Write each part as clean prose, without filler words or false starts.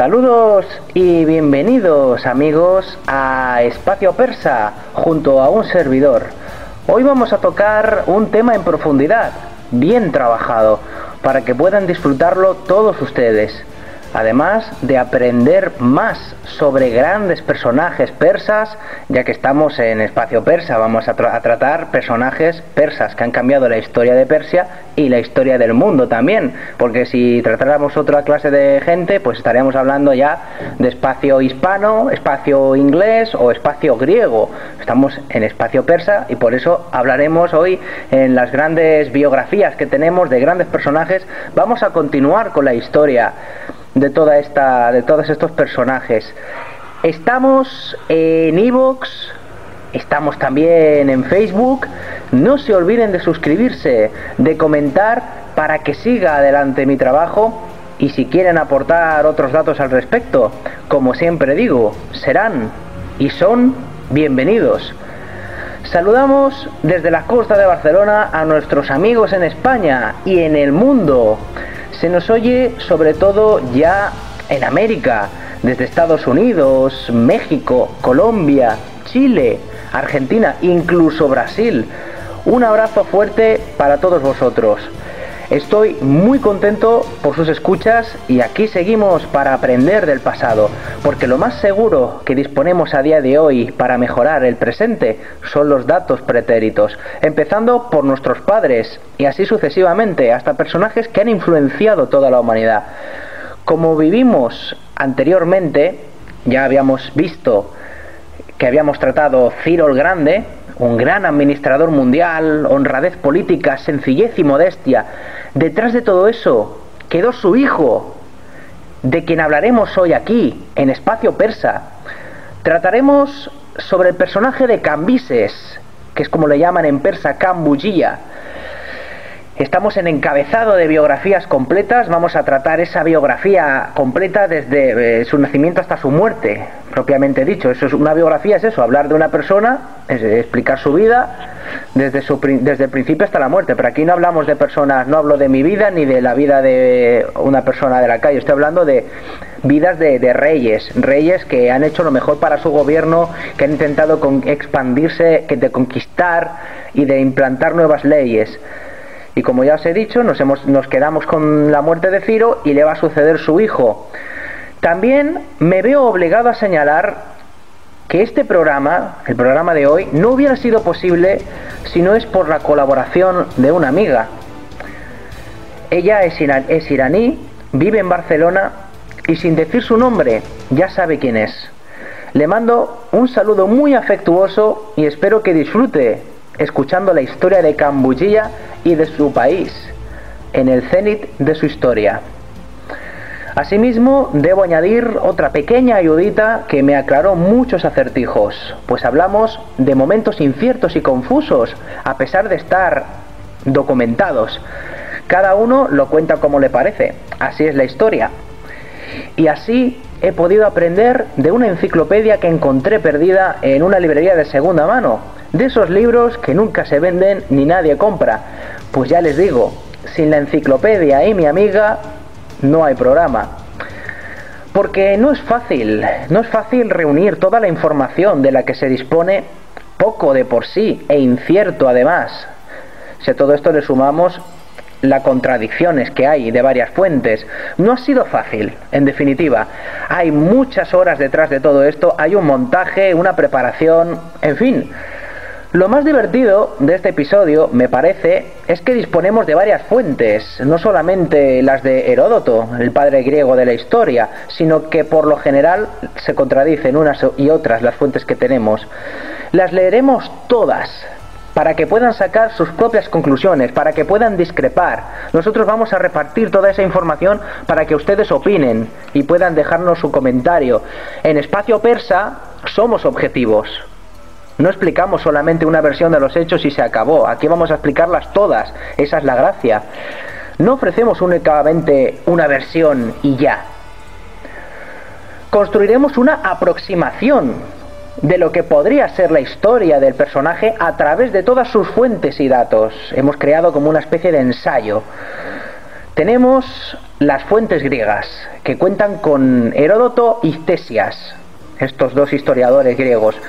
Saludos y bienvenidos amigos a Espacio Persa junto a un servidor. Hoy vamos a tocar un tema en profundidad, bien trabajado, para que puedan disfrutarlo todos ustedes. Además de aprender más sobre grandes personajes persas, ya que estamos en Espacio Persa, vamos a tratar personajes persas que han cambiado la historia de Persia y la historia del mundo también, porque si tratáramos otra clase de gente, pues estaríamos hablando ya de espacio hispano, espacio inglés o espacio griego. Estamos en Espacio Persa y por eso hablaremos hoy en las grandes biografías que tenemos de grandes personajes. Vamos a continuar con la historia de todos estos personajes. Estamos en iVoox, estamos también en Facebook. No se olviden de suscribirse, de comentar para que siga adelante mi trabajo, y si quieren aportar otros datos al respecto, como siempre digo, serán y son bienvenidos. Saludamos desde la costa de Barcelona a nuestros amigos en España y en el mundo. Se nos oye sobre todo ya en América, desde Estados Unidos, México, Colombia, Chile, Argentina, incluso Brasil. Un abrazo fuerte para todos vosotros. Estoy muy contento por sus escuchas y aquí seguimos para aprender del pasado, porque lo más seguro que disponemos a día de hoy para mejorar el presente son los datos pretéritos, empezando por nuestros padres y así sucesivamente hasta personajes que han influenciado toda la humanidad. Como vivimos anteriormente, ya habíamos visto que habíamos tratado Ciro el Grande, un gran administrador mundial, honradez política, sencillez y modestia. Detrás de todo eso quedó su hijo, de quien hablaremos hoy aquí, en Espacio Persa. Trataremos sobre el personaje de Cambises, que es como le llaman en persa Kambujiya. Estamos en encabezado de biografías completas. Vamos a tratar esa biografía completa desde su nacimiento hasta su muerte, propiamente dicho. Eso es una biografía, es eso, hablar de una persona, explicar su vida desde el principio hasta la muerte. Pero aquí no hablamos de personas, no hablo de mi vida ni de la vida de una persona de la calle. Estoy hablando de vidas de reyes que han hecho lo mejor para su gobierno, que han intentado expandirse, de conquistar y de implantar nuevas leyes. Y como ya os he dicho, nos quedamos con la muerte de Ciro y le va a suceder su hijo. También me veo obligado a señalar que este programa, el programa de hoy, no hubiera sido posible si no es por la colaboración de una amiga. Ella es iraní, vive en Barcelona y sin decir su nombre ya sabe quién es. Le mando un saludo muy afectuoso y espero que disfrute escuchando la historia de Kambujiya y de su país, en el cenit de su historia. Asimismo, debo añadir otra pequeña ayudita que me aclaró muchos acertijos, pues hablamos de momentos inciertos y confusos, a pesar de estar documentados. Cada uno lo cuenta como le parece, así es la historia. Y así he podido aprender de una enciclopedia que encontré perdida en una librería de segunda mano, de esos libros que nunca se venden ni nadie compra. Pues ya les digo, sin la enciclopedia y mi amiga no hay programa. Porque no es fácil reunir toda la información de la que se dispone, poco de por sí e incierto además. Si a todo esto le sumamos las contradicciones que hay de varias fuentes, no ha sido fácil. En definitiva, hay muchas horas detrás de todo esto, hay un montaje, una preparación, en fin. Lo más divertido de este episodio, me parece, es que disponemos de varias fuentes, no solamente las de Heródoto, el padre griego de la historia, sino que por lo general se contradicen unas y otras las fuentes que tenemos. Las leeremos todas, para que puedan sacar sus propias conclusiones, para que puedan discrepar. Nosotros vamos a repartir toda esa información para que ustedes opinen y puedan dejarnos su comentario. En Espacio Persa somos objetivos. No explicamos solamente una versión de los hechos y se acabó. Aquí vamos a explicarlas todas. Esa es la gracia. No ofrecemos únicamente una versión y ya. Construiremos una aproximación de lo que podría ser la historia del personaje a través de todas sus fuentes y datos. Hemos creado como una especie de ensayo. Tenemos las fuentes griegas, que cuentan con Heródoto y Ctesias, estos dos historiadores griegos.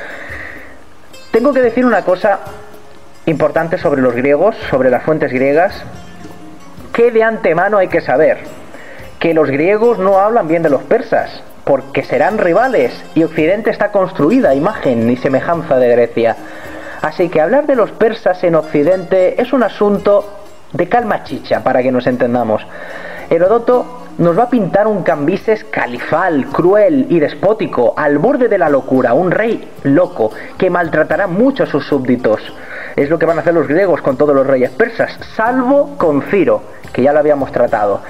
Tengo que decir una cosa importante sobre los griegos, sobre las fuentes griegas, que de antemano hay que saber: que los griegos no hablan bien de los persas, porque serán rivales, y Occidente está construida a imagen y semejanza de Grecia. Así que hablar de los persas en Occidente es un asunto de calma chicha, para que nos entendamos. Heródoto nos va a pintar un Cambises califal, cruel y despótico, al borde de la locura, un rey loco que maltratará mucho a sus súbditos. Es lo que van a hacer los griegos con todos los reyes persas, salvo con Ciro, que ya lo habíamos tratado.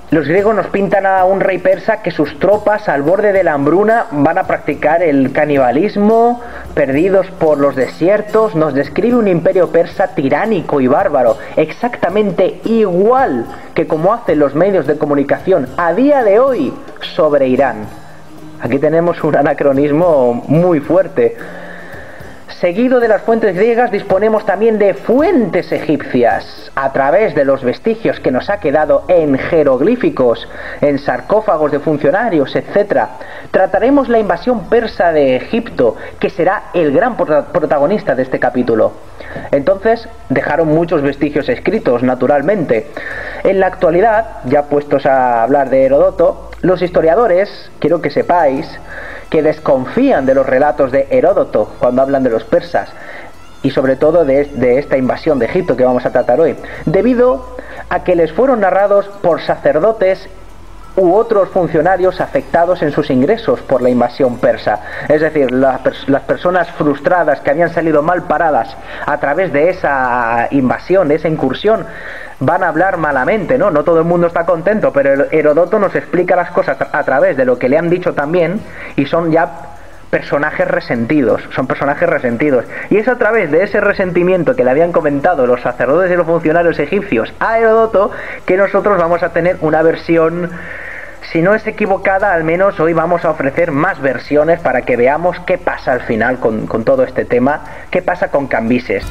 Los griegos nos pintan a un rey persa que sus tropas, al borde de la hambruna, van a practicar el canibalismo, perdidos por los desiertos. Nos describe un imperio persa tiránico y bárbaro, exactamente igual que como hacen los medios de comunicación a día de hoy sobre Irán. Aquí tenemos un anacronismo muy fuerte. Seguido de las fuentes griegas disponemos también de fuentes egipcias, a través de los vestigios que nos ha quedado en jeroglíficos, en sarcófagos de funcionarios, etc. Trataremos la invasión persa de Egipto, que será el gran protagonista de este capítulo. Entonces, dejaron muchos vestigios escritos, naturalmente. En la actualidad, ya puestos a hablar de Heródoto, los historiadores, quiero que sepáis, que desconfían de los relatos de Heródoto cuando hablan de los persas, y sobre todo de esta invasión de Egipto que vamos a tratar hoy, debido a que les fueron narrados por sacerdotes u otros funcionarios afectados en sus ingresos por la invasión persa. Es decir, las personas frustradas que habían salido mal paradas a través de esa invasión, de esa incursión, van a hablar malamente, ¿no? No todo el mundo está contento, pero Heródoto nos explica las cosas a través de lo que le han dicho también, y son ya personajes resentidos, y es a través de ese resentimiento que le habían comentado los sacerdotes y los funcionarios egipcios a Heródoto que nosotros vamos a tener una versión, si no es equivocada, al menos hoy vamos a ofrecer más versiones para que veamos qué pasa al final con todo este tema, qué pasa con Cambises.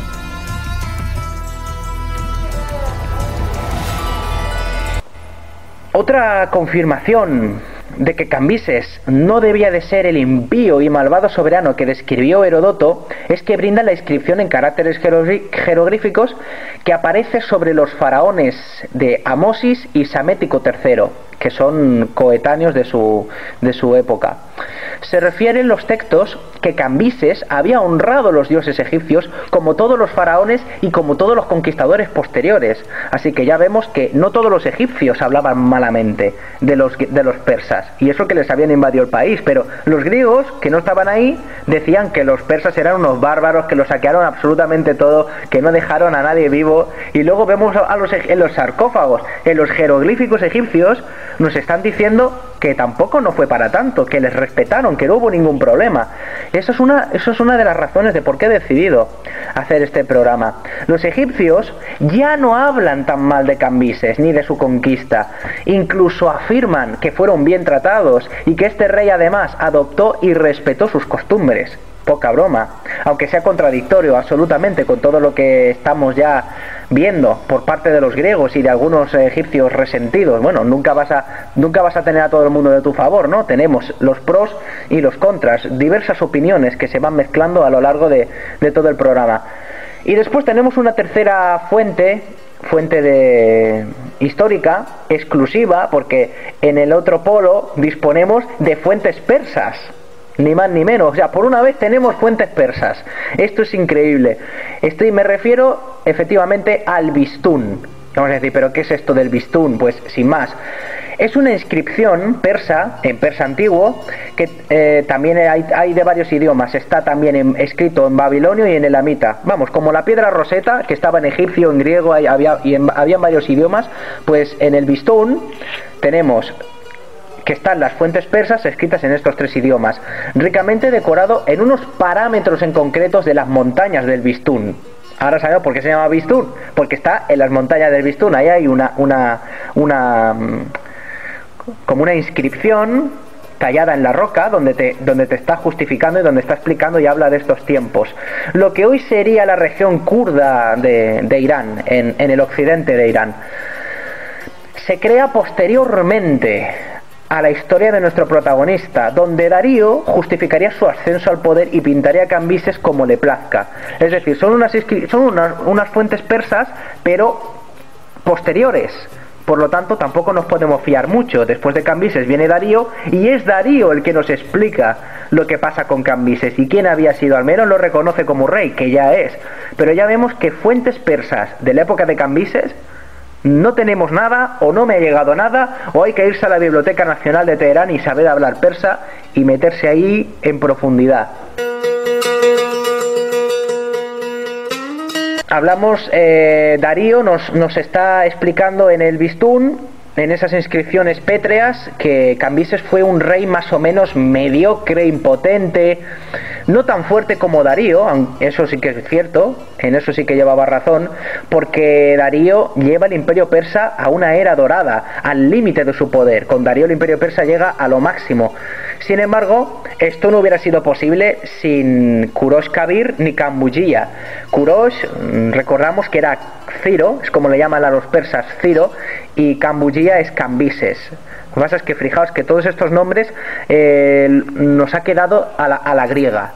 Otra confirmación de que Cambises no debía de ser el impío y malvado soberano que describió Heródoto es que brinda la inscripción en caracteres jeroglíficos que aparece sobre los faraones de Amosis y Psamético III, que son coetáneos de su época. Se refieren los textos que Cambises había honrado a los dioses egipcios como todos los faraones y como todos los conquistadores posteriores. Así que ya vemos que no todos los egipcios hablaban malamente de los persas, y eso que les habían invadido el país, pero los griegos, que no estaban ahí, decían que los persas eran unos bárbaros, que lo saquearon absolutamente todo, que no dejaron a nadie vivo. Y luego vemos en los sarcófagos, en los jeroglíficos egipcios, nos están diciendo que tampoco no fue para tanto, que les respetaron, que no hubo ningún problema. Eso es una de las razones de por qué he decidido hacer este programa. Los egipcios ya no hablan tan mal de Cambises ni de su conquista, incluso afirman que fueron bien tratados y que este rey además adoptó y respetó sus costumbres. Poca broma, aunque sea contradictorio absolutamente con todo lo que estamos ya viendo por parte de los griegos y de algunos egipcios resentidos. Bueno, nunca vas a tener a todo el mundo de tu favor, ¿no? Tenemos los pros y los contras, diversas opiniones que se van mezclando a lo largo de todo el programa. Y después tenemos una tercera fuente histórica exclusiva, porque en el otro polo disponemos de fuentes persas. Ni más ni menos, o sea, por una vez tenemos fuentes persas. Esto es increíble. Me refiero efectivamente al Bistún. Vamos a decir, ¿pero qué es esto del Bistún? Pues sin más, es una inscripción persa, en persa antiguo, que también hay de varios idiomas. Está también escrito en babilonio y en elamita. Vamos, como la piedra Rosetta, que estaba en egipcio, en griego, había varios idiomas. Pues en el Bistún tenemos que están las fuentes persas escritas en estos tres idiomas, ricamente decorado en unos parámetros en concretos de las montañas del Bistún. Ahora sabemos por qué se llama Bistún, porque está en las montañas del Bistún. Ahí hay como una inscripción tallada en la roca donde te está justificando y donde está explicando y habla de estos tiempos. Lo que hoy sería la región kurda de Irán, en el occidente de Irán. se crea posteriormente a la historia de nuestro protagonista, donde Darío justificaría su ascenso al poder y pintaría a Cambises como le plazca. Es decir, son unas fuentes persas, pero posteriores. Por lo tanto, tampoco nos podemos fiar mucho. Después de Cambises viene Darío, y es Darío el que nos explica lo que pasa con Cambises y quién había sido. Al menos lo reconoce como rey, que ya es. Pero ya vemos que fuentes persas de la época de Cambises no tenemos nada, o no me ha llegado nada, o hay que irse a la Biblioteca Nacional de Teherán y saber hablar persa y meterse ahí en profundidad. Hablamos, Darío nos está explicando en el Bistún, en esas inscripciones pétreas, que Cambises fue un rey más o menos mediocre, impotente, no tan fuerte como Darío, eso sí que es cierto, en eso sí que llevaba razón, porque Darío lleva el imperio persa a una era dorada, al límite de su poder. Con Darío el imperio persa llega a lo máximo. Sin embargo, esto no hubiera sido posible sin Kurosh-Kabir ni Kambujiya. Kurosh, recordamos que era Ciro, es como le llaman a los persas Ciro, y Kambujiya es Cambises. Lo que pasa es que fijaos que todos estos nombres nos ha quedado a la griega.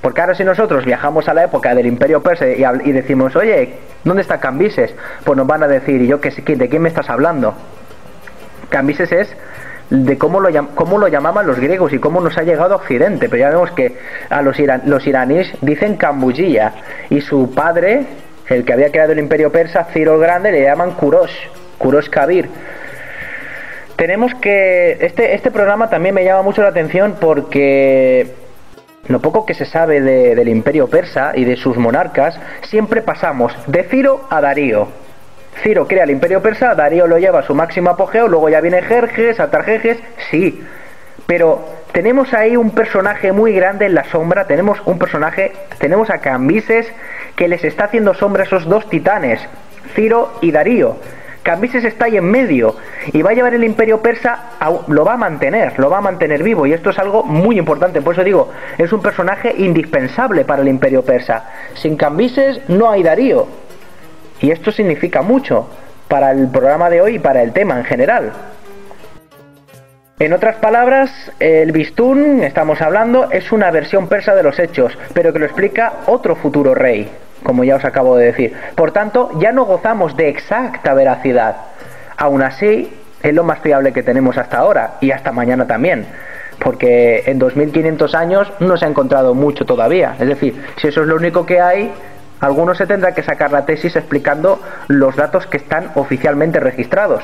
Porque ahora si nosotros viajamos a la época del imperio persa y decimos, oye, ¿dónde está Cambises? Pues nos van a decir, ¿y yo qué sé, de quién me estás hablando? Cambises es de cómo lo llamaban los griegos y cómo nos ha llegado a Occidente. Pero ya vemos que a los iraníes dicen Kambujiya, y su padre, el que había creado el imperio persa, Ciro el Grande, le llaman Kurosh-Kabir. Tenemos que... Este programa también me llama mucho la atención porque lo poco que se sabe del imperio persa y de sus monarcas, siempre pasamos de Ciro a Darío. Ciro crea el imperio persa, Darío lo lleva a su máximo apogeo, luego ya viene Jerjes, Artajerjes, sí, pero tenemos ahí un personaje muy grande en la sombra. Tenemos a Cambises, que les está haciendo sombra a esos dos titanes, Ciro y Darío. Cambises está ahí en medio y va a llevar el imperio persa, lo va a mantener vivo, y esto es algo muy importante. Por eso digo, es un personaje indispensable para el imperio persa. Sin Cambises no hay Darío, y esto significa mucho para el programa de hoy y para el tema en general. En otras palabras, el Bistún, estamos hablando, es una versión persa de los hechos, pero que lo explica otro futuro rey, como ya os acabo de decir. Por tanto, ya no gozamos de exacta veracidad. Aún así, es lo más fiable que tenemos hasta ahora, y hasta mañana también, porque en 2500 años no se ha encontrado mucho todavía. Es decir, si eso es lo único que hay, alguno se tendrá que sacar la tesis explicando los datos que están oficialmente registrados.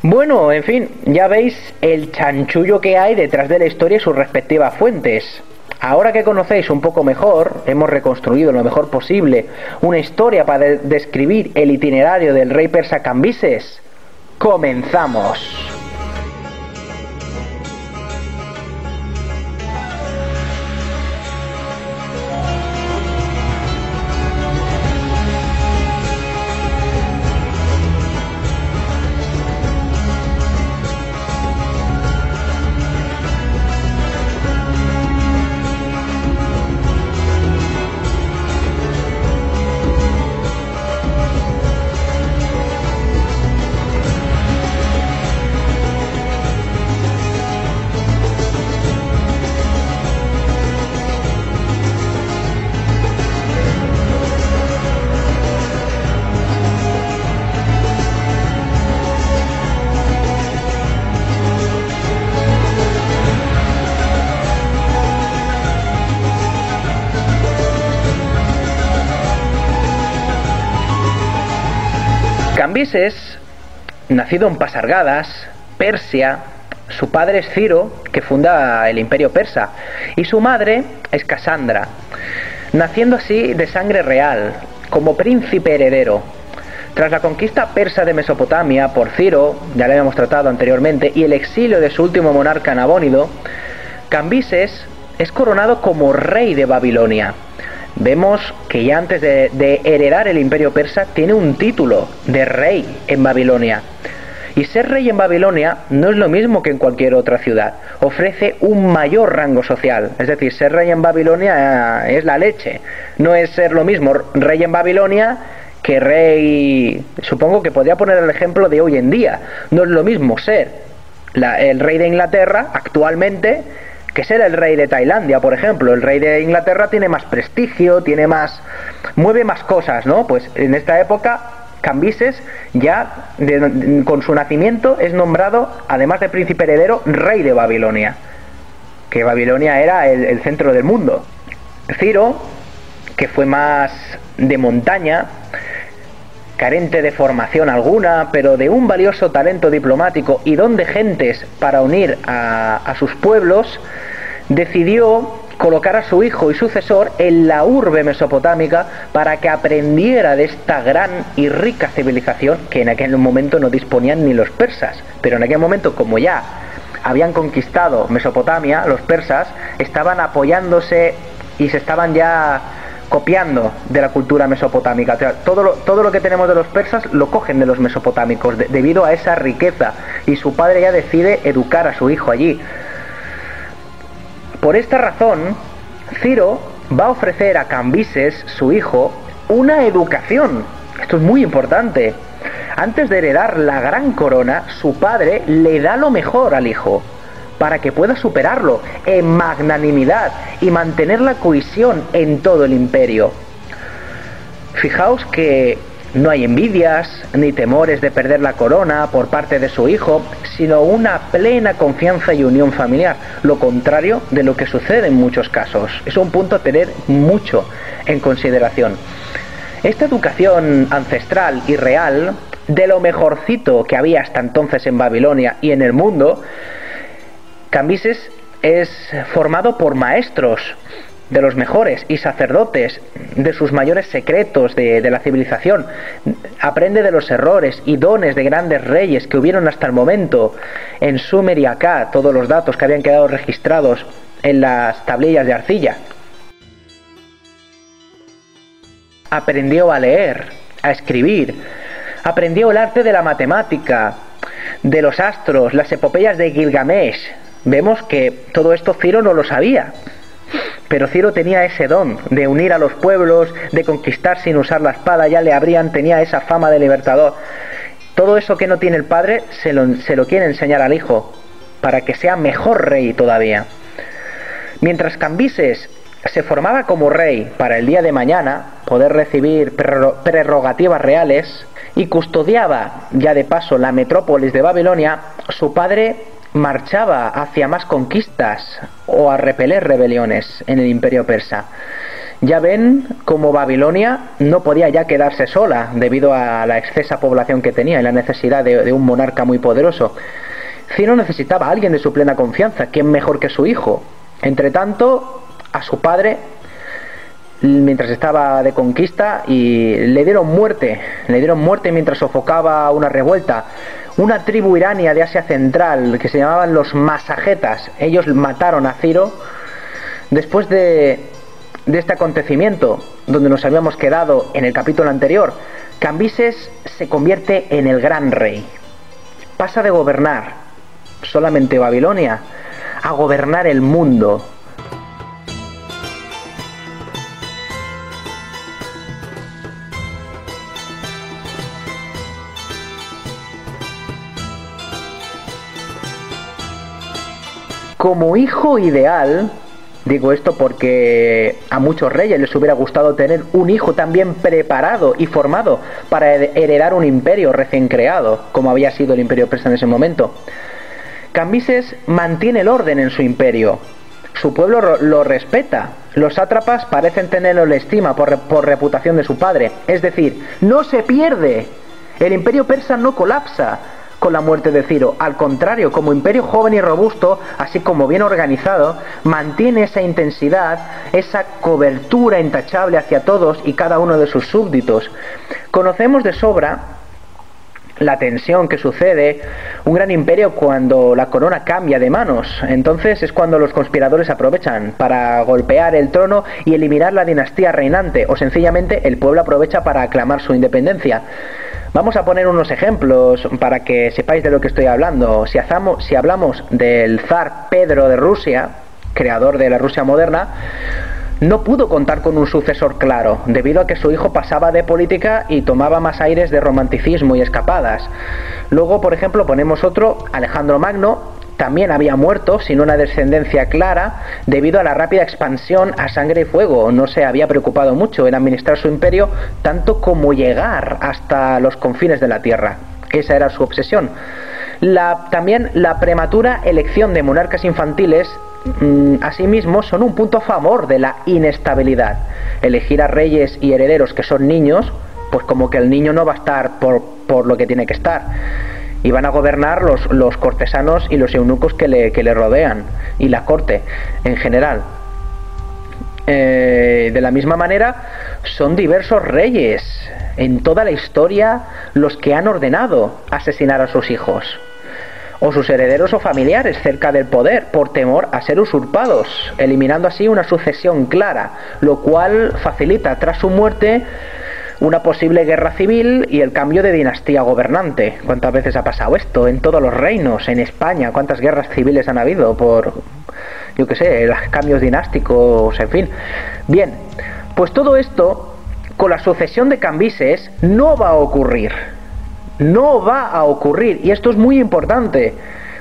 Bueno, en fin, ya veis el chanchullo que hay detrás de la historia y sus respectivas fuentes. Ahora que conocéis un poco mejor, hemos reconstruido lo mejor posible una historia para describir el itinerario del rey persa Cambises. ¡Comenzamos! Cambises, nacido en Pasargadas, Persia, su padre es Ciro, que funda el imperio persa, y su madre es Casandra, naciendo así de sangre real, como príncipe heredero. Tras la conquista persa de Mesopotamia por Ciro, ya lo habíamos tratado anteriormente, y el exilio de su último monarca Nabónido, Cambises es coronado como rey de Babilonia. Vemos que ya antes de heredar el imperio persa tiene un título de rey en Babilonia. Y ser rey en Babilonia no es lo mismo que en cualquier otra ciudad. Ofrece un mayor rango social. Es decir, ser rey en Babilonia es la leche. No es ser lo mismo rey en Babilonia que rey... Supongo que podría poner el ejemplo de hoy en día. No es lo mismo ser el rey de Inglaterra actualmente que ser el rey de Tailandia, por ejemplo. El rey de Inglaterra tiene más prestigio, mueve más cosas, ¿no? Pues en esta época Cambises ya con su nacimiento es nombrado, además de príncipe heredero, rey de Babilonia, que Babilonia era el centro del mundo. Ciro, que fue más de montaña, carente de formación alguna, pero de un valioso talento diplomático y don de gentes para unir a sus pueblos, decidió colocar a su hijo y sucesor en la urbe mesopotámica para que aprendiera de esta gran y rica civilización que en aquel momento no disponían ni los persas. Pero en aquel momento, como ya habían conquistado Mesopotamia, los persas estaban apoyándose y se estaban ya copiando de la cultura mesopotámica. O sea, todo lo que tenemos de los persas lo cogen de los mesopotámicos debido a esa riqueza, y su padre ya decide educar a su hijo allí. Por esta razón, Ciro va a ofrecer a Cambises, su hijo, una educación. Esto es muy importante. Antes de heredar la gran corona, su padre le da lo mejor al hijo, para que pueda superarlo en magnanimidad y mantener la cohesión en todo el imperio. Fijaos que no hay envidias ni temores de perder la corona por parte de su hijo, sino una plena confianza y unión familiar, lo contrario de lo que sucede en muchos casos. Es un punto a tener mucho en consideración. Esta educación ancestral y real, de lo mejorcito que había hasta entonces en Babilonia y en el mundo, Cambises es formado por maestros de los mejores y sacerdotes de sus mayores secretos de la civilización. Aprende de los errores y dones de grandes reyes que hubieron hasta el momento en Sumer y Akkad, todos los datos que habían quedado registrados en las tablillas de arcilla. Aprendió a leer, a escribir, aprendió el arte de la matemática, de los astros, las epopeyas de Gilgamesh. Vemos que todo esto Ciro no lo sabía, pero Ciro tenía ese don de unir a los pueblos, de conquistar sin usar la espada, tenía esa fama de libertador. Todo eso que no tiene el padre se lo quiere enseñar al hijo, para que sea mejor rey todavía. Mientras Cambises se formaba como rey para el día de mañana, poder recibir prerrogativas reales, y custodiaba ya de paso la metrópolis de Babilonia, su padre marchaba hacia más conquistas o a repeler rebeliones en el imperio persa. Ya ven cómo Babilonia no podía ya quedarse sola debido a la excesa población que tenía y la necesidad de un monarca muy poderoso. Ciro necesitaba a alguien de su plena confianza. ¿Quién mejor que su hijo? Entre tanto, a su padre, mientras estaba de conquista, y le dieron muerte mientras sofocaba una revuelta. Una tribu irania de Asia Central que se llamaban los Masagetas. Ellos mataron a Ciro. Después de este acontecimiento, donde nos habíamos quedado en el capítulo anterior, Cambises se convierte en el gran rey. Pasa de gobernar solamente Babilonia a gobernar el mundo. Como hijo ideal, digo esto porque a muchos reyes les hubiera gustado tener un hijo también preparado y formado para heredar un imperio recién creado, como había sido el imperio persa en ese momento. Cambises mantiene el orden en su imperio. Su pueblo lo respeta. Los sátrapas parecen tenerlo en estima por reputación de su padre. Es decir, no se pierde. El imperio persa no colapsa con la muerte de Ciro. Al contrario, como imperio joven y robusto, así como bien organizado, mantiene esa intensidad, esa cobertura intachable hacia todos y cada uno de sus súbditos. Conocemos de sobra la tensión que sucede un gran imperio cuando la corona cambia de manos. Entonces es cuando los conspiradores aprovechan para golpear el trono y eliminar la dinastía reinante, o sencillamente el pueblo aprovecha para aclamar su independencia. Vamos a poner unos ejemplos para que sepáis de lo que estoy hablando. Si hablamos del zar Pedro de Rusia, creador de la Rusia moderna, no pudo contar con un sucesor claro, debido a que su hijo pasaba de política y tomaba más aires de romanticismo y escapadas. Luego, por ejemplo, ponemos otro, Alejandro Magno, también había muerto sin una descendencia clara debido a la rápida expansión a sangre y fuego. No se había preocupado mucho en administrar su imperio tanto como llegar hasta los confines de la tierra. Esa era su obsesión. También la prematura elección de monarcas infantiles, asimismo, son un punto a favor de la inestabilidad. Elegir a reyes y herederos que son niños, pues como que el niño no va a estar por lo que tiene que estar. Y van a gobernar los cortesanos y los eunucos que le rodean, y la corte en general. De la misma manera, son diversos reyes en toda la historia los que han ordenado asesinar a sus hijos, o sus herederos o familiares cerca del poder, por temor a ser usurpados, eliminando así una sucesión clara, lo cual facilita tras su muerte una posible guerra civil y el cambio de dinastía gobernante. ¿Cuántas veces ha pasado esto? En todos los reinos, en España, ¿cuántas guerras civiles han habido por, yo qué sé, los cambios dinásticos, en fin? Bien, pues todo esto, con la sucesión de Cambises, no va a ocurrir. No va a ocurrir, y esto es muy importante.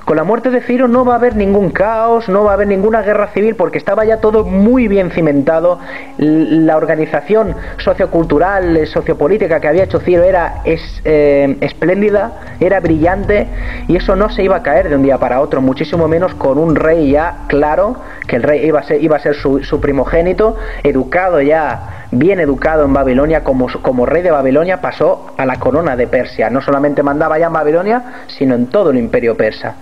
Con la muerte de Ciro no va a haber ningún caos, no va a haber ninguna guerra civil, porque estaba ya todo muy bien cimentado. La organización sociocultural, sociopolítica que había hecho Ciro era espléndida, era brillante, y eso no se iba a caer de un día para otro, muchísimo menos con un rey ya claro, que el rey iba a ser su primogénito, educado ya, bien educado en Babilonia, como rey de Babilonia, pasó a la corona de Persia. No solamente mandaba ya en Babilonia, sino en todo el imperio persa.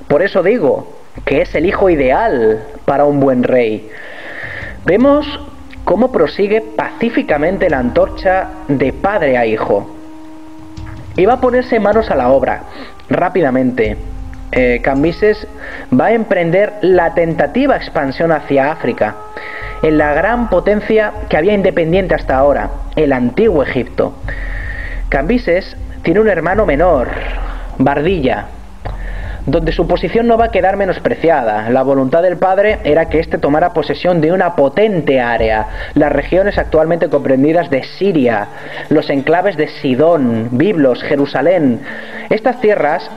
Por eso digo que es el hijo ideal para un buen rey. Vemos cómo prosigue pacíficamente la antorcha de padre a hijo. Y va a ponerse manos a la obra rápidamente. Cambises va a emprender la tentativa expansión hacia África, en la gran potencia que había independiente hasta ahora, el antiguo Egipto. Cambises tiene un hermano menor, Bardilla, donde su posición no va a quedar menospreciada. La voluntad del padre era que éste tomara posesión de una potente área, las regiones actualmente comprendidas de Siria, los enclaves de Sidón, Biblos, Jerusalén. Estas tierras,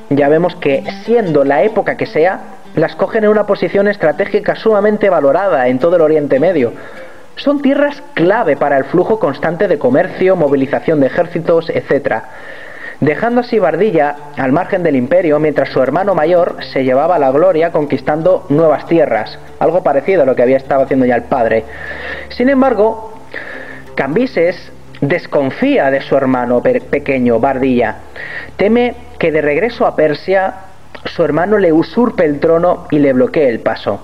ya vemos que, siendo la época que sea, las cogen en una posición estratégica sumamente valorada en todo el Oriente Medio. Son tierras clave para el flujo constante de comercio, movilización de ejércitos, etc., dejando así Bardilla al margen del imperio, mientras su hermano mayor se llevaba la gloria conquistando nuevas tierras, algo parecido a lo que había estado haciendo ya el padre. Sin embargo, Cambises desconfía de su hermano pequeño, Bardilla. Teme que de regreso a Persia su hermano le usurpe el trono y le bloquee el paso.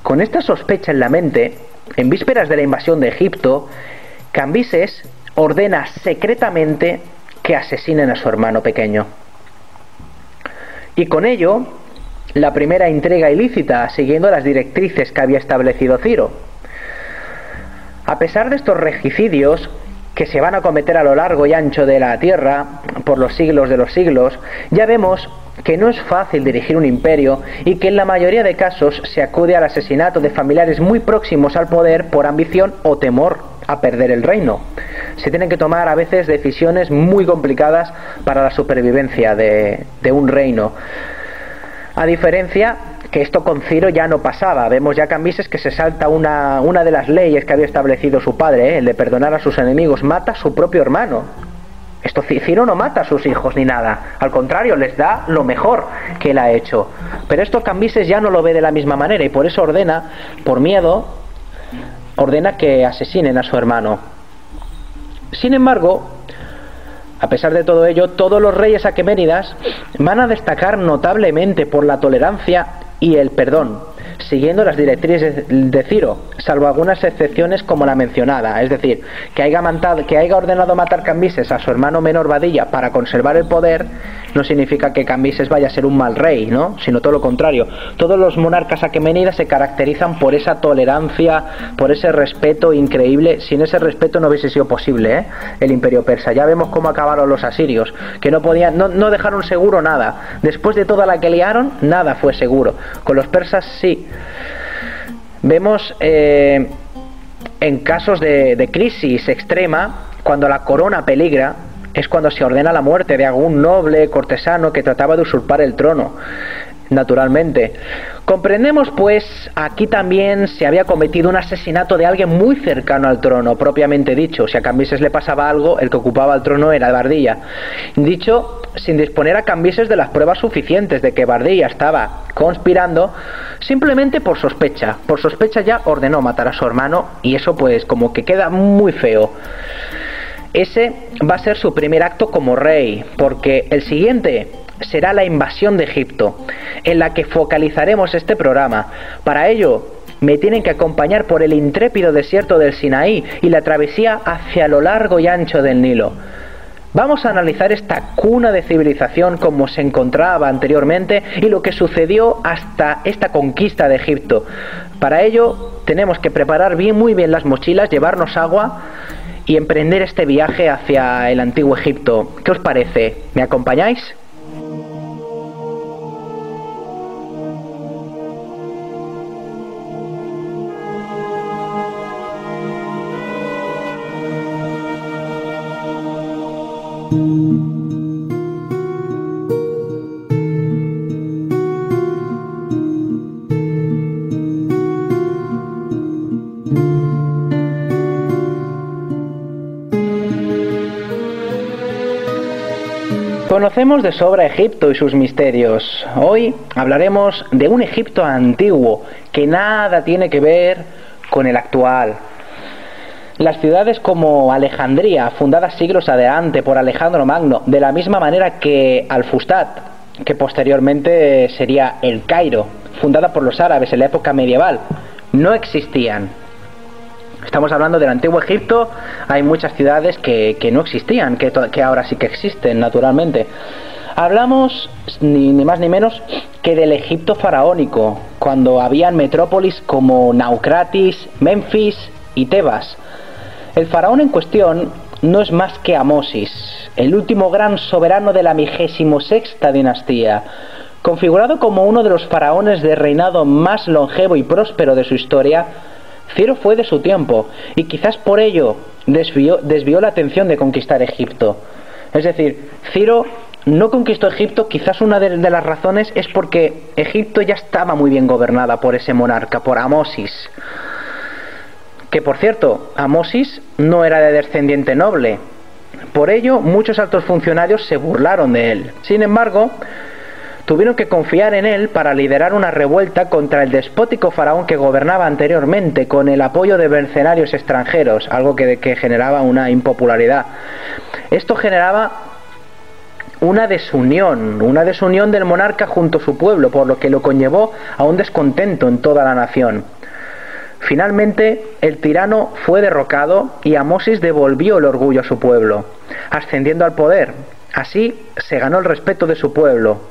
Con esta sospecha en la mente, en vísperas de la invasión de Egipto, Cambises ordena secretamente que asesinen a su hermano pequeño. Y con ello, la primera intriga ilícita, siguiendo las directrices que había establecido Ciro. A pesar de estos regicidios, que se van a cometer a lo largo y ancho de la tierra, por los siglos de los siglos, ya vemos que no es fácil dirigir un imperio y que en la mayoría de casos se acude al asesinato de familiares muy próximos al poder por ambición o temor a perder el reino. Se tienen que tomar a veces decisiones muy complicadas para la supervivencia de un reino. A diferencia que esto con Ciro ya no pasaba. Vemos ya Cambises que se salta una de las leyes que había establecido su padre, el de perdonar a sus enemigos. Mata a su propio hermano. Ciro no mata a sus hijos ni nada, al contrario, les da lo mejor que él ha hecho. Pero esto Cambises ya no lo ve de la misma manera, y por eso ordena, por miedo, ordena que asesinen a su hermano. Sin embargo, a pesar de todo ello, todos los reyes aqueménidas van a destacar notablemente por la tolerancia y el perdón, siguiendo las directrices de Ciro, salvo algunas excepciones como la mencionada, es decir, que haya ordenado matar Cambises a su hermano menor Bardilla para conservar el poder, no significa que Cambises vaya a ser un mal rey, ¿no? Sino todo lo contrario. Todos los monarcas aquemenidas se caracterizan por esa tolerancia, por ese respeto increíble. Sin ese respeto no hubiese sido posible, el imperio persa. Ya vemos cómo acabaron los asirios, que no podían, no dejaron seguro nada. Después de toda la que liaron, nada fue seguro. Con los persas sí. Vemos en casos de crisis extrema, cuando la corona peligra, es cuando se ordena la muerte de algún noble cortesano que trataba de usurpar el trono, naturalmente. Comprendemos, pues, aquí también se había cometido un asesinato de alguien muy cercano al trono, propiamente dicho. Si a Cambises le pasaba algo, el que ocupaba el trono era Bardilla. Dicho, sin disponer a Cambises de las pruebas suficientes de que Bardilla estaba conspirando, simplemente por sospecha. Por sospecha ya ordenó matar a su hermano, y eso pues como que queda muy feo. Ese va a ser su primer acto como rey, porque el siguiente será la invasión de Egipto, en la que focalizaremos este programa. Para ello, me tienen que acompañar por el intrépido desierto del Sinaí y la travesía hacia lo largo y ancho del Nilo. Vamos a analizar esta cuna de civilización como se encontraba anteriormente y lo que sucedió hasta esta conquista de Egipto. Para ello, tenemos que preparar muy bien las mochilas, llevarnos agua y emprender este viaje hacia el antiguo Egipto. ¿Qué os parece? ¿Me acompañáis? Conocemos de sobra Egipto y sus misterios. Hoy hablaremos de un Egipto antiguo que nada tiene que ver con el actual. Las ciudades como Alejandría, fundadas siglos adelante por Alejandro Magno, de la misma manera que Al-Fustat, que posteriormente sería El Cairo, fundada por los árabes en la época medieval, no existían. Estamos hablando del antiguo Egipto. Hay muchas ciudades que no existían, que ahora sí que existen, naturalmente. Hablamos ni más ni menos que del Egipto faraónico, cuando habían metrópolis como Naucratis, Memphis y Tebas. El faraón en cuestión no es más que Amosis, el último gran soberano de la 26ª dinastía. Configurado como uno de los faraones de reinado más longevo y próspero de su historia, Ciro fue de su tiempo y quizás por ello desvió la atención de conquistar Egipto. Es decir, Ciro no conquistó Egipto, quizás una de las razones es porque Egipto ya estaba muy bien gobernada por ese monarca, por Amosis. Que por cierto, Amosis no era de descendiente noble. Por ello, muchos altos funcionarios se burlaron de él. Sin embargo, tuvieron que confiar en él para liderar una revuelta contra el despótico faraón que gobernaba anteriormente, con el apoyo de mercenarios extranjeros, algo que generaba una impopularidad. Esto generaba una desunión del monarca junto a su pueblo, por lo que lo conllevó a un descontento en toda la nación. Finalmente, el tirano fue derrocado y Amosis devolvió el orgullo a su pueblo, ascendiendo al poder. Así se ganó el respeto de su pueblo.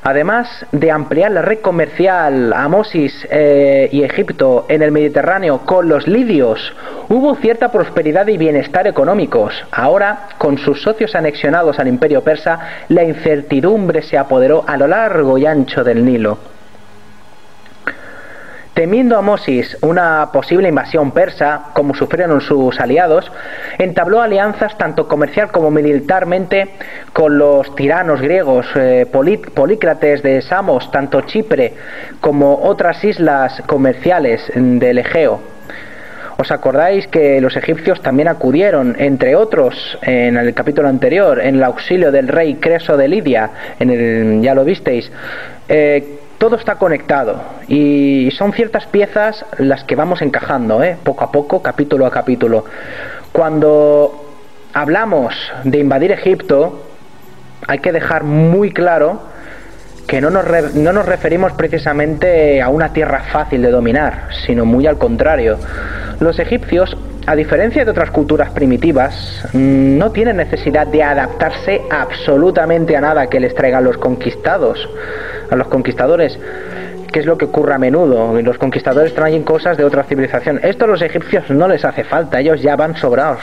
Además de ampliar la red comercial Amosis y Egipto en el Mediterráneo con los lidios, hubo cierta prosperidad y bienestar económicos. Ahora, con sus socios anexionados al imperio persa, la incertidumbre se apoderó a lo largo y ancho del Nilo. Temiendo Amosis una posible invasión persa, como sufrieron sus aliados, entabló alianzas tanto comercial como militarmente con los tiranos griegos, Polícrates de Samos, tanto Chipre como otras islas comerciales del Egeo. ¿Os acordáis que los egipcios también acudieron, entre otros, en el capítulo anterior, en el auxilio del rey Creso de Lidia? Ya lo visteis. Todo está conectado y son ciertas piezas las que vamos encajando, poco a poco, capítulo a capítulo. Cuando hablamos de invadir Egipto, hay que dejar muy claro que no nos referimos precisamente a una tierra fácil de dominar, sino muy al contrario. Los egipcios a diferencia de otras culturas primitivas, no tienen necesidad de adaptarse absolutamente a nada que les traigan los conquistados, a los conquistadores, que es lo que ocurre a menudo. Los conquistadores traen cosas de otra civilización. Esto a los egipcios no les hace falta, ellos ya van sobrados.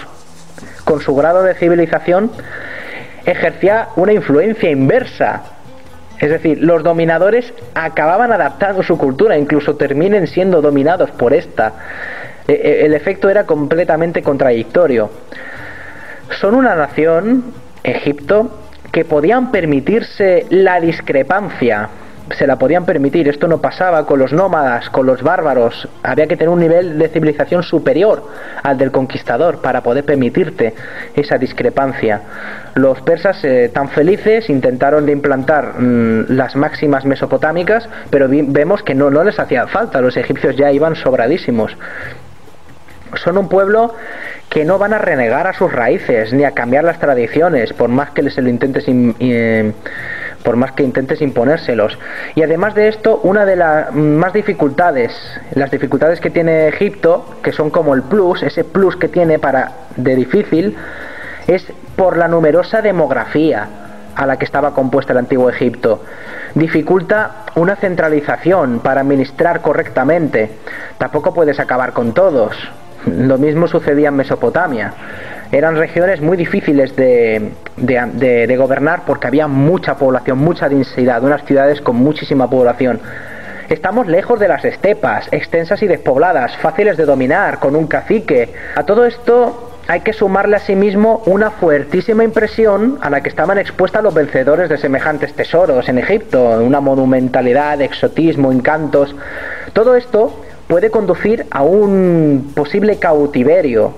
Con su grado de civilización ejercía una influencia inversa. Es decir, los dominadores acababan adaptando su cultura, incluso terminen siendo dominados por esta. El efecto era completamente contradictorio. Son una nación, Egipto, que podían permitirse la discrepancia. Se la podían permitir. Esto no pasaba con los nómadas, con los bárbaros. Había que tener un nivel de civilización superior al del conquistador para poder permitirte esa discrepancia. Los persas, tan felices, intentaron de implantar las máximas mesopotámicas, pero vemos que no les hacía falta. Los egipcios ya iban sobradísimos. Son un pueblo que no van a renegar a sus raíces ni a cambiar las tradiciones, por más que se lo intentes por más que intentes imponérselos. Y además de esto, una de las más dificultades, las dificultades que tiene Egipto, que son como el plus, ese plus que tiene de difícil, es por la numerosa demografía a la que estaba compuesta el antiguo Egipto. Dificulta una centralización para administrar correctamente. Tampoco puedes acabar con todos. Lo mismo sucedía en Mesopotamia. Eran regiones muy difíciles de gobernar porque había mucha población, mucha densidad, unas ciudades con muchísima población. Estamos lejos de las estepas, extensas y despobladas, fáciles de dominar, con un cacique. A todo esto hay que sumarle asimismo una fuertísima impresión a la que estaban expuestas los vencedores de semejantes tesoros en Egipto, una monumentalidad, exotismo, encantos. Todo esto puede conducir a un posible cautiverio.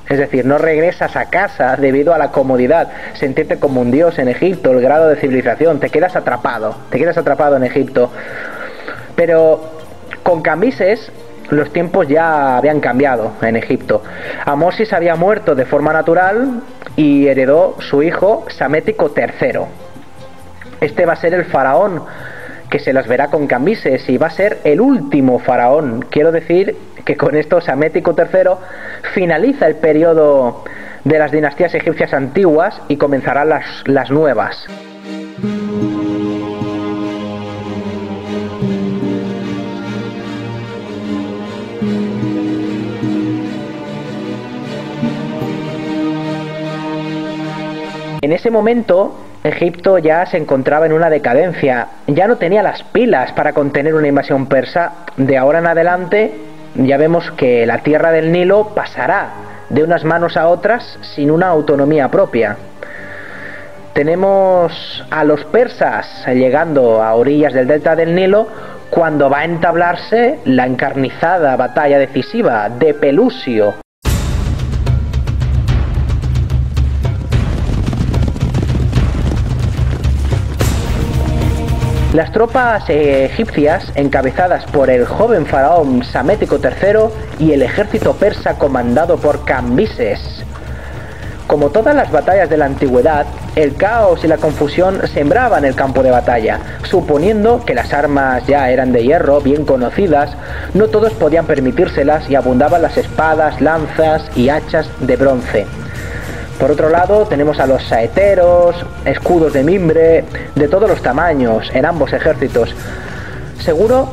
Es decir, no regresas a casa debido a la comodidad, sentirte como un dios en Egipto, el grado de civilización, te quedas atrapado en Egipto. Pero con Cambises los tiempos ya habían cambiado en Egipto. Amosis había muerto de forma natural y heredó su hijo Psamético III. Este va a ser el faraón que se las verá con Cambises y va a ser el último faraón. Quiero decir que con esto Psamético III finaliza el periodo de las dinastías egipcias antiguas y comenzarán las nuevas. En ese momento Egipto ya se encontraba en una decadencia, ya no tenía las pilas para contener una invasión persa. De ahora en adelante ya vemos que la tierra del Nilo pasará de unas manos a otras sin una autonomía propia. Tenemos a los persas llegando a orillas del delta del Nilo cuando va a entablarse la encarnizada batalla decisiva de Pelusio. Las tropas egipcias, encabezadas por el joven faraón Psamético III y el ejército persa comandado por Cambises. Como todas las batallas de la antigüedad, el caos y la confusión sembraban el campo de batalla. Suponiendo que las armas ya eran de hierro, bien conocidas, no todos podían permitírselas y abundaban las espadas, lanzas y hachas de bronce. Por otro lado, tenemos a los saeteros, escudos de mimbre, de todos los tamaños, en ambos ejércitos. Seguro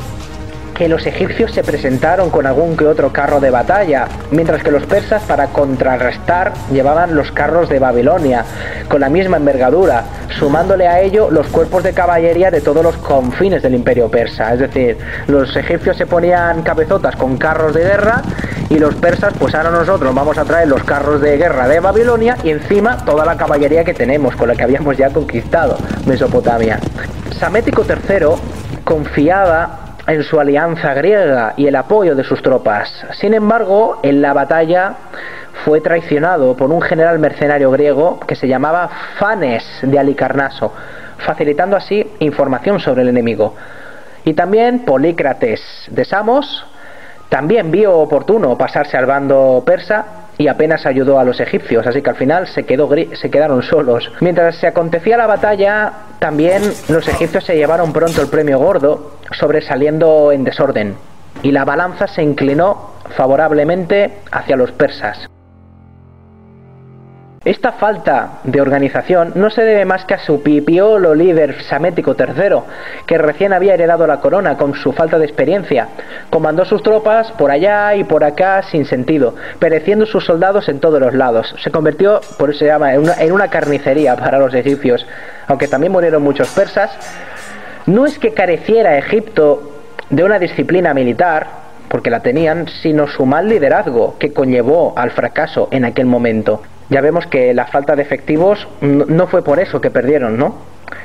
que los egipcios se presentaron con algún que otro carro de batalla, mientras que los persas, para contrarrestar, llevaban los carros de Babilonia, con la misma envergadura, sumándole a ello los cuerpos de caballería de todos los confines del imperio persa. Es decir, los egipcios se ponían cabezotas con carros de guerra, y los persas, pues ahora nosotros vamos a traer los carros de guerra de Babilonia y encima toda la caballería que tenemos, con la que habíamos ya conquistado Mesopotamia. Psamético III confiaba en su alianza griega y el apoyo de sus tropas. Sin embargo, en la batalla fue traicionado por un general mercenario griego que se llamaba Fanes de Halicarnaso, facilitando así información sobre el enemigo. Y también Polícrates de Samos también vio oportuno pasarse al bando persa y apenas ayudó a los egipcios, así que al final se quedaron solos. Mientras se acontecía la batalla, también los egipcios se llevaron pronto el premio gordo, sobresaliendo en desorden, y la balanza se inclinó favorablemente hacia los persas. Esta falta de organización no se debe más que a su pipiolo líder Psamético III, que recién había heredado la corona con su falta de experiencia. Comandó sus tropas por allá y por acá sin sentido, pereciendo sus soldados en todos los lados. Se convirtió, por eso se llama, en una carnicería para los egipcios, aunque también murieron muchos persas. No es que careciera Egipto de una disciplina militar, porque la tenían, sino su mal liderazgo, que conllevó al fracaso en aquel momento. Ya vemos que la falta de efectivos no fue por eso que perdieron, ¿no?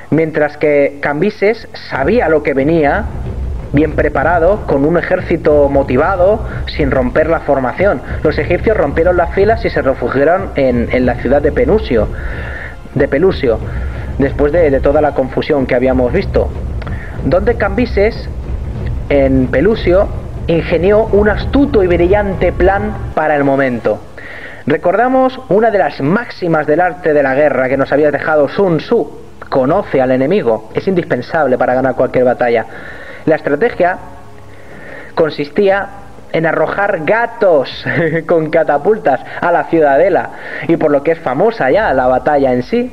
Mientras que Cambises sabía lo que venía, bien preparado, con un ejército motivado, sin romper la formación. Los egipcios rompieron las filas y se refugiaron en la ciudad de Pelusio, después de toda la confusión que habíamos visto. Donde Cambises, en Pelusio, ingenió un astuto y brillante plan para el momento. Recordamos una de las máximas del arte de la guerra que nos había dejado Sun Tzu: conoce al enemigo, es indispensable para ganar cualquier batalla. La estrategia consistía en arrojar gatos con catapultas a la ciudadela, y por lo que es famosa ya la batalla en sí.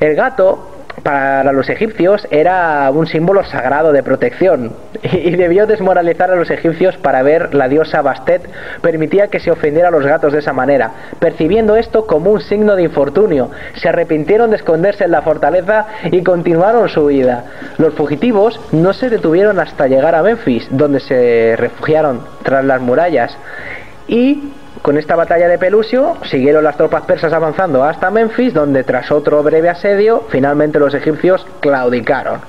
El gato, para los egipcios, era un símbolo sagrado de protección y debió desmoralizar a los egipcios para ver la diosa Bastet permitía que se ofendiera a los gatos de esa manera. Percibiendo esto como un signo de infortunio, se arrepintieron de esconderse en la fortaleza y continuaron su huida. Los fugitivos no se detuvieron hasta llegar a Menfis, donde se refugiaron tras las murallas, y con esta batalla de Pelusio siguieron las tropas persas avanzando hasta Menfis, donde tras otro breve asedio finalmente los egipcios claudicaron.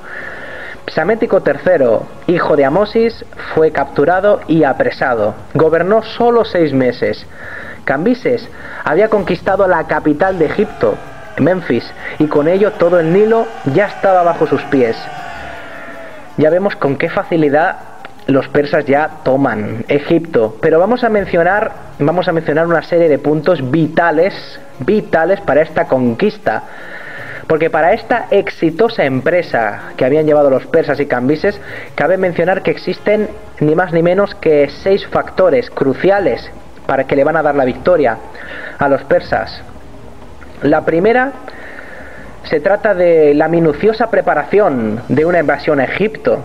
Psamético III, hijo de Amosis, fue capturado y apresado. Gobernó solo 6 meses. Cambises había conquistado la capital de Egipto, Menfis, y con ello todo el Nilo ya estaba bajo sus pies. Ya vemos con qué facilidad los persas ya toman Egipto, pero vamos a mencionar una serie de puntos vitales para esta conquista, porque para esta exitosa empresa que habían llevado los persas y Cambises, cabe mencionar que existen ni más ni menos que 6 factores cruciales para que le van a dar la victoria a los persas. La primera se trata de la minuciosa preparación de una invasión a Egipto.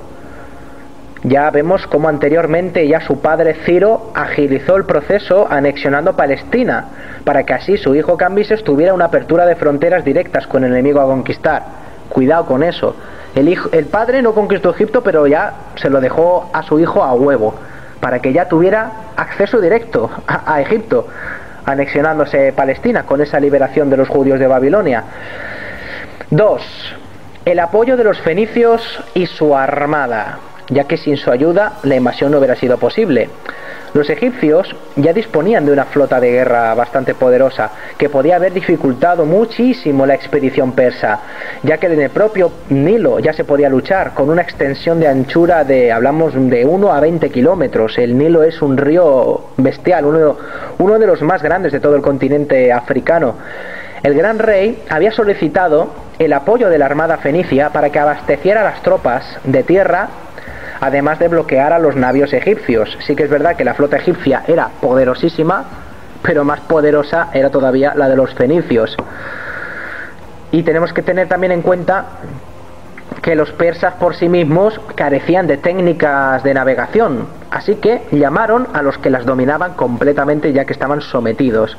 Ya vemos cómo anteriormente ya su padre Ciro agilizó el proceso anexionando Palestina, para que así su hijo Cambises tuviera una apertura de fronteras directas con el enemigo a conquistar. Cuidado con eso. El padre no conquistó Egipto, pero ya se lo dejó a su hijo a huevo, para que ya tuviera acceso directo a Egipto, anexionándose Palestina con esa liberación de los judíos de Babilonia. 2. El apoyo de los fenicios y su armada, ya que sin su ayuda la invasión no hubiera sido posible. Los egipcios ya disponían de una flota de guerra bastante poderosa, que podía haber dificultado muchísimo la expedición persa, ya que en el propio Nilo ya se podía luchar con una extensión de anchura hablamos de 1 a 20 kilómetros. El Nilo es un río bestial, uno de los más grandes de todo el continente africano. El gran rey había solicitado el apoyo de la armada fenicia para que abasteciera las tropas de tierra, además de bloquear a los navios egipcios. Sí que es verdad que la flota egipcia era poderosísima, pero más poderosa era todavía la de los fenicios. Y tenemos que tener también en cuenta que los persas por sí mismos carecían de técnicas de navegación, así que llamaron a los que las dominaban completamente, ya que estaban sometidos.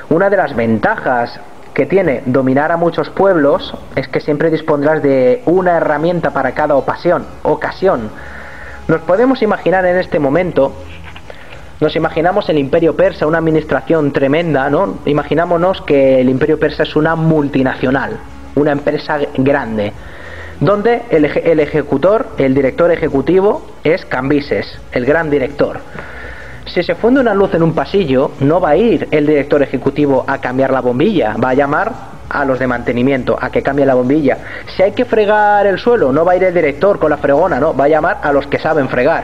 Una de las ventajas que tiene dominar a muchos pueblos es que siempre dispondrás de una herramienta para cada ocasión. Nos podemos imaginar en este momento, nos imaginamos el Imperio Persa, una administración tremenda, ¿no? Imaginámonos que el Imperio Persa es una multinacional, una empresa grande, donde el ejecutor, el director ejecutivo es Cambises, el gran director. Si se funde una luz en un pasillo, no va a ir el director ejecutivo a cambiar la bombilla, va a llamar a los de mantenimiento a que cambie la bombilla. Si hay que fregar el suelo, no va a ir el director con la fregona, no, va a llamar a los que saben fregar.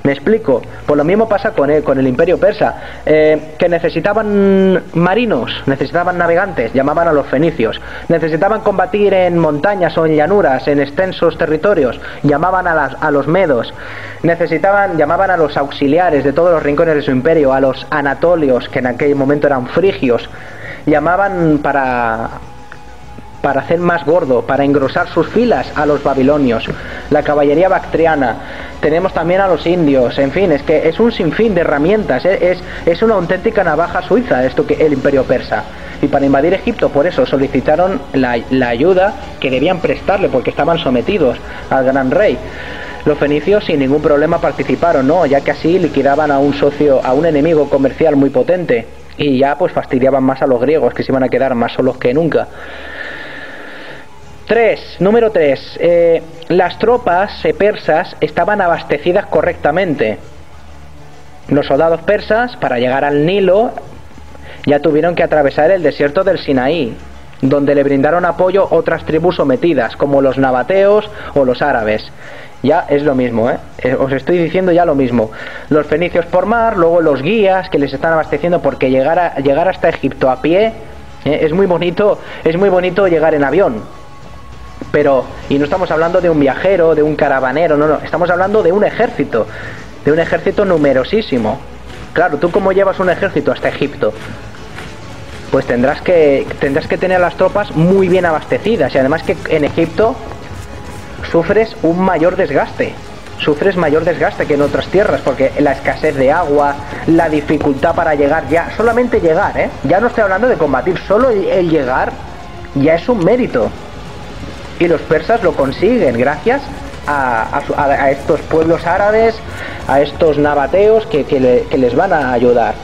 Me explico. Pues lo mismo pasa con el Imperio Persa, que necesitaban marinos, necesitaban navegantes, llamaban a los fenicios. Necesitaban combatir en montañas o en llanuras, en extensos territorios, llamaban a los medos. Llamaban a los auxiliares de todos los rincones de su imperio, a los anatolios, que en aquel momento eran frigios. Llamaban para hacer más gordo, para engrosar sus filas, a los babilonios, la caballería bactriana. Tenemos también a los indios. En fin, es que es un sinfín de herramientas, es una auténtica navaja suiza esto que el Imperio Persa. Y para invadir Egipto, por eso solicitaron la ayuda que debían prestarle, porque estaban sometidos al gran rey. Los fenicios sin ningún problema participaron, ¿no? Ya que así liquidaban a un socio, a un enemigo comercial muy potente, y ya pues fastidiaban más a los griegos, que se iban a quedar más solos que nunca. Número 3. Las tropas persas estaban abastecidas correctamente. Los soldados persas, para llegar al Nilo, ya tuvieron que atravesar el desierto del Sinaí, donde le brindaron apoyo otras tribus sometidas, como los nabateos o los árabes. Ya es lo mismo, os estoy diciendo ya lo mismo. Los fenicios por mar, luego los guías que les están abasteciendo, porque llegar hasta Egipto a pie es muy bonito llegar en avión. Y no estamos hablando de un viajero, de un caravanero, no, estamos hablando de un ejército numerosísimo. Claro, ¿tú cómo llevas un ejército hasta Egipto? Pues tendrás que tener las tropas muy bien abastecidas, y además que en Egipto sufres mayor desgaste que en otras tierras, porque la escasez de agua, la dificultad para llegar, solamente llegar, ya no estoy hablando de combatir, solo el llegar ya es un mérito. Y los persas lo consiguen gracias a estos pueblos árabes, a estos nabateos que les van a ayudar.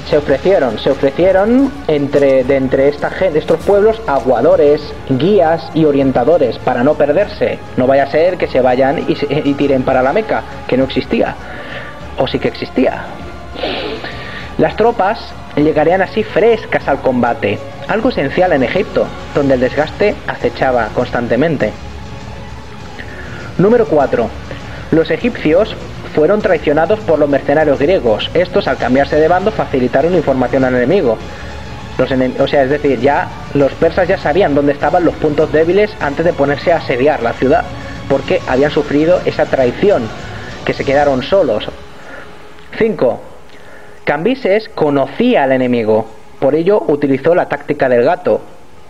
Se ofrecieron entre estos pueblos aguadores, guías y orientadores para no perderse. No vaya a ser que se vayan y tiren para la Meca, que no existía, o sí que existía. Las tropas llegarían así frescas al combate, algo esencial en Egipto, donde el desgaste acechaba constantemente. Número 4. Los egipcios fueron traicionados por los mercenarios griegos. Estos, al cambiarse de bando, facilitaron información al enemigo. Es decir, ya los persas ya sabían dónde estaban los puntos débiles antes de ponerse a asediar la ciudad, porque habían sufrido esa traición, que se quedaron solos. 5. Cambises conocía al enemigo, por ello utilizó la táctica del gato,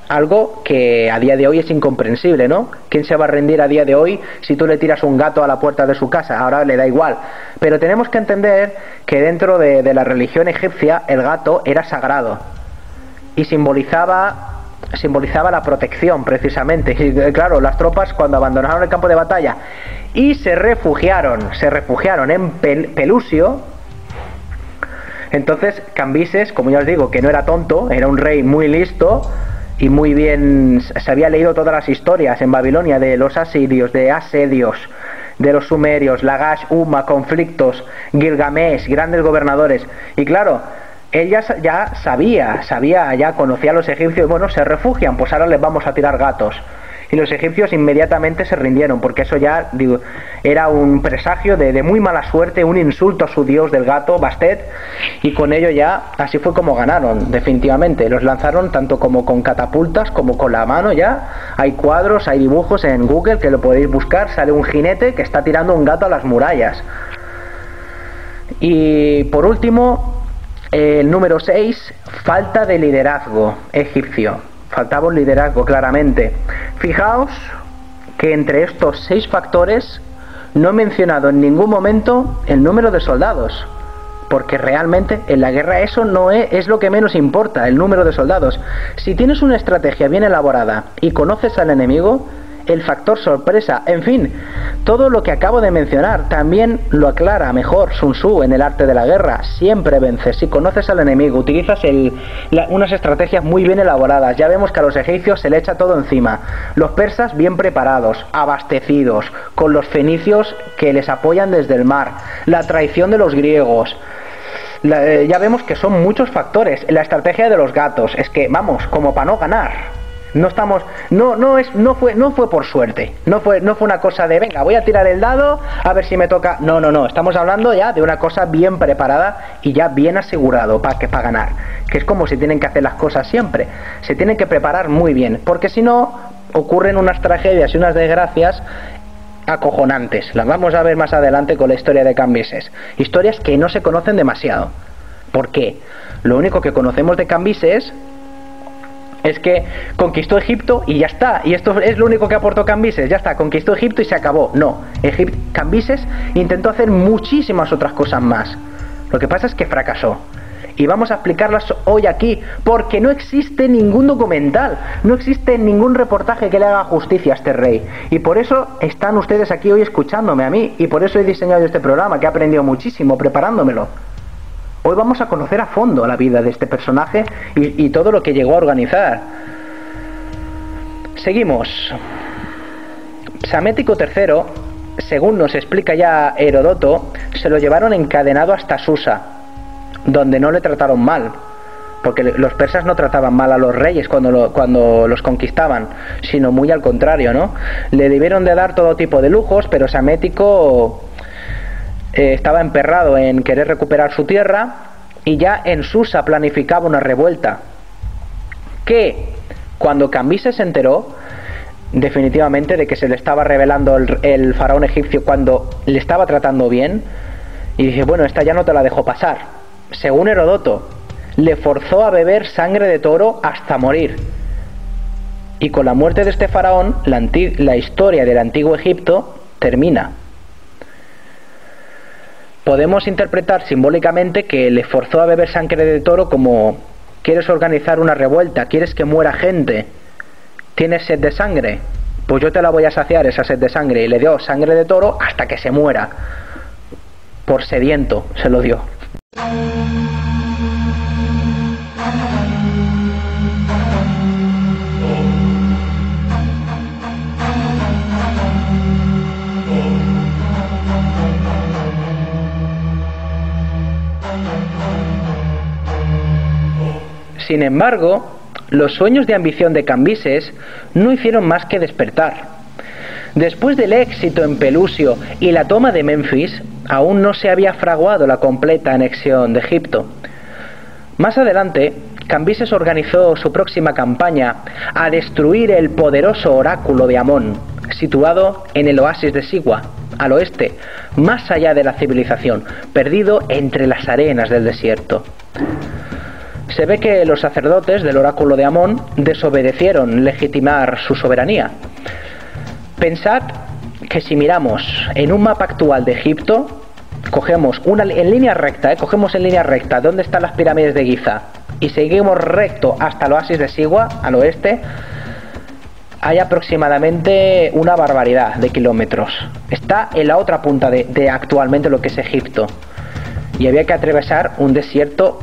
algo que a día de hoy es incomprensible, ¿no? ¿Quién se va a rendir a día de hoy si tú le tiras un gato a la puerta de su casa? Ahora le da igual. Pero tenemos que entender que dentro de la religión egipcia el gato era sagrado y simbolizaba la protección, precisamente. Y claro, las tropas, cuando abandonaron el campo de batalla y se refugiaron en Pelusio, entonces Cambises, como ya os digo, que no era tonto, era un rey muy listo y muy bien, se había leído todas las historias en Babilonia de los asirios, de asedios, de los sumerios, Lagash, Umma, conflictos, Gilgamesh, grandes gobernadores. Y claro, él ya conocía a los egipcios. Bueno, se refugian, pues ahora les vamos a tirar gatos. Y los egipcios inmediatamente se rindieron, porque eso ya, digo, era un presagio de muy mala suerte, un insulto a su dios del gato, Bastet, y con ello ya, así fue como ganaron, definitivamente. Los lanzaron tanto como con catapultas, como con la mano ya. Hay cuadros, hay dibujos en Google que lo podéis buscar, sale un jinete que está tirando un gato a las murallas. Y por último, el número 6, falta de liderazgo egipcio. Faltaba un liderazgo, claramente. Fijaos que entre estos 6 factores no he mencionado en ningún momento el número de soldados, porque realmente en la guerra eso no es lo que menos importa, el número de soldados. Si tienes una estrategia bien elaborada y conoces al enemigo, el factor sorpresa, en fin, todo lo que acabo de mencionar también lo aclara mejor Sun Tzu en el arte de la guerra. Siempre vences si conoces al enemigo, utilizas unas estrategias muy bien elaboradas. Ya vemos que a los egipcios se le echa todo encima, los persas bien preparados, abastecidos, con los fenicios que les apoyan desde el mar, la traición de los griegos. Ya vemos que son muchos factores. La estrategia de los gatos, es que vamos, como para no ganar. No fue por suerte, no fue una cosa de venga, voy a tirar el dado a ver si me toca. No, estamos hablando ya de una cosa bien preparada y ya bien asegurado para ganar, que es como se tienen que hacer las cosas siempre, se tienen que preparar muy bien, porque si no ocurren unas tragedias y unas desgracias acojonantes. Las vamos a ver más adelante con la historia de Cambises, historias que no se conocen demasiado. ¿Por qué? Lo único que conocemos de Cambises es que conquistó Egipto y ya está, y esto es lo único que aportó Cambises, ya está, conquistó Egipto y se acabó. No, Cambises intentó hacer muchísimas otras cosas más, lo que pasa es que fracasó, y vamos a explicarlas hoy aquí, porque no existe ningún documental, no existe ningún reportaje que le haga justicia a este rey, y por eso están ustedes aquí hoy escuchándome a mí, y por eso he diseñado este programa, que he aprendido muchísimo preparándomelo. Hoy vamos a conocer a fondo la vida de este personaje y todo lo que llegó a organizar. Seguimos. Psamético III, según nos explica ya Heródoto, se lo llevaron encadenado hasta Susa, donde no le trataron mal, porque los persas no trataban mal a los reyes cuando los conquistaban, sino muy al contrario, ¿no? Le debieron de dar todo tipo de lujos, pero Psamético estaba emperrado en querer recuperar su tierra, y ya en Susa planificaba una revuelta que, cuando Cambises se enteró definitivamente de que se le estaba revelando el faraón egipcio cuando le estaba tratando bien, y dije, bueno, esta ya no te la dejo pasar. Según Heródoto, le forzó a beber sangre de toro hasta morir, y con la muerte de este faraón la historia del antiguo Egipto termina. Podemos interpretar simbólicamente que le forzó a beber sangre de toro como: ¿quieres organizar una revuelta? ¿Quieres que muera gente? ¿Tienes sed de sangre? Pues yo te la voy a saciar, esa sed de sangre. Y le dio sangre de toro hasta que se muera. Por sediento se lo dio. Sin embargo, los sueños de ambición de Cambises no hicieron más que despertar. Después del éxito en Pelusio y la toma de Menfis, aún no se había fraguado la completa anexión de Egipto. Más adelante, Cambises organizó su próxima campaña a destruir el poderoso oráculo de Amón, situado en el oasis de Sigua, al oeste, más allá de la civilización, perdido entre las arenas del desierto. Se ve que los sacerdotes del oráculo de Amón desobedecieron legitimar su soberanía. Pensad que si miramos en un mapa actual de Egipto, cogemos en línea recta dónde están las pirámides de Giza y seguimos recto hasta el oasis de Sigua, al oeste, hay aproximadamente una barbaridad de kilómetros. Está en la otra punta de actualmente lo que es Egipto. Y había que atravesar un desierto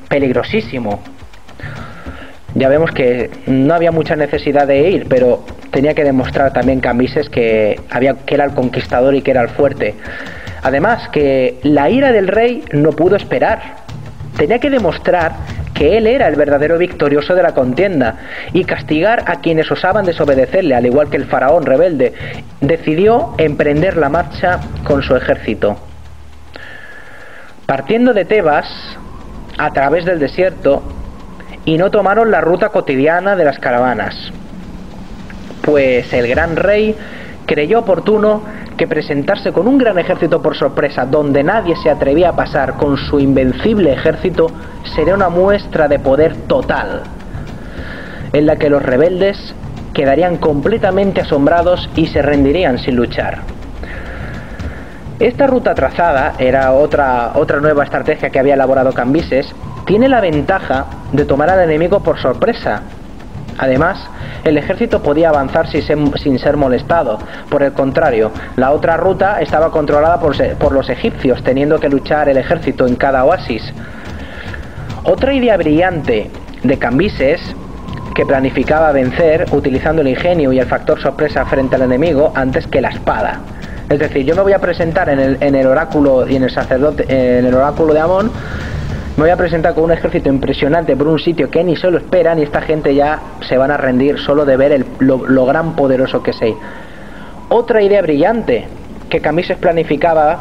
peligrosísimo. Ya vemos que no había mucha necesidad de ir, pero tenía que demostrar también Cambises que era el conquistador y que era el fuerte. Además, que la ira del rey no pudo esperar. Tenía que demostrar que él era el verdadero victorioso de la contienda y castigar a quienes osaban desobedecerle, al igual que el faraón rebelde. Decidió emprender la marcha con su ejército. Partiendo de Tebas, a través del desierto, y no tomaron la ruta cotidiana de las caravanas, pues el gran rey creyó oportuno que presentarse con un gran ejército por sorpresa, donde nadie se atrevía a pasar con su invencible ejército, sería una muestra de poder total, en la que los rebeldes quedarían completamente asombrados y se rendirían sin luchar. Esta ruta trazada era otra nueva estrategia que había elaborado Cambises. Tiene la ventaja de tomar al enemigo por sorpresa. Además, el ejército podía avanzar sin ser molestado. Por el contrario, la otra ruta estaba controlada por los egipcios, teniendo que luchar el ejército en cada oasis. Otra idea brillante de Cambises, que planificaba vencer utilizando el ingenio y el factor sorpresa frente al enemigo antes que la espada. Es decir, yo me voy a presentar en el oráculo y en el oráculo de Amón, Me voy a presentar con un ejército impresionante por un sitio que ni se lo esperan y esta gente ya se van a rendir solo de ver lo gran poderoso que soy. Otra idea brillante que Cambises planificaba.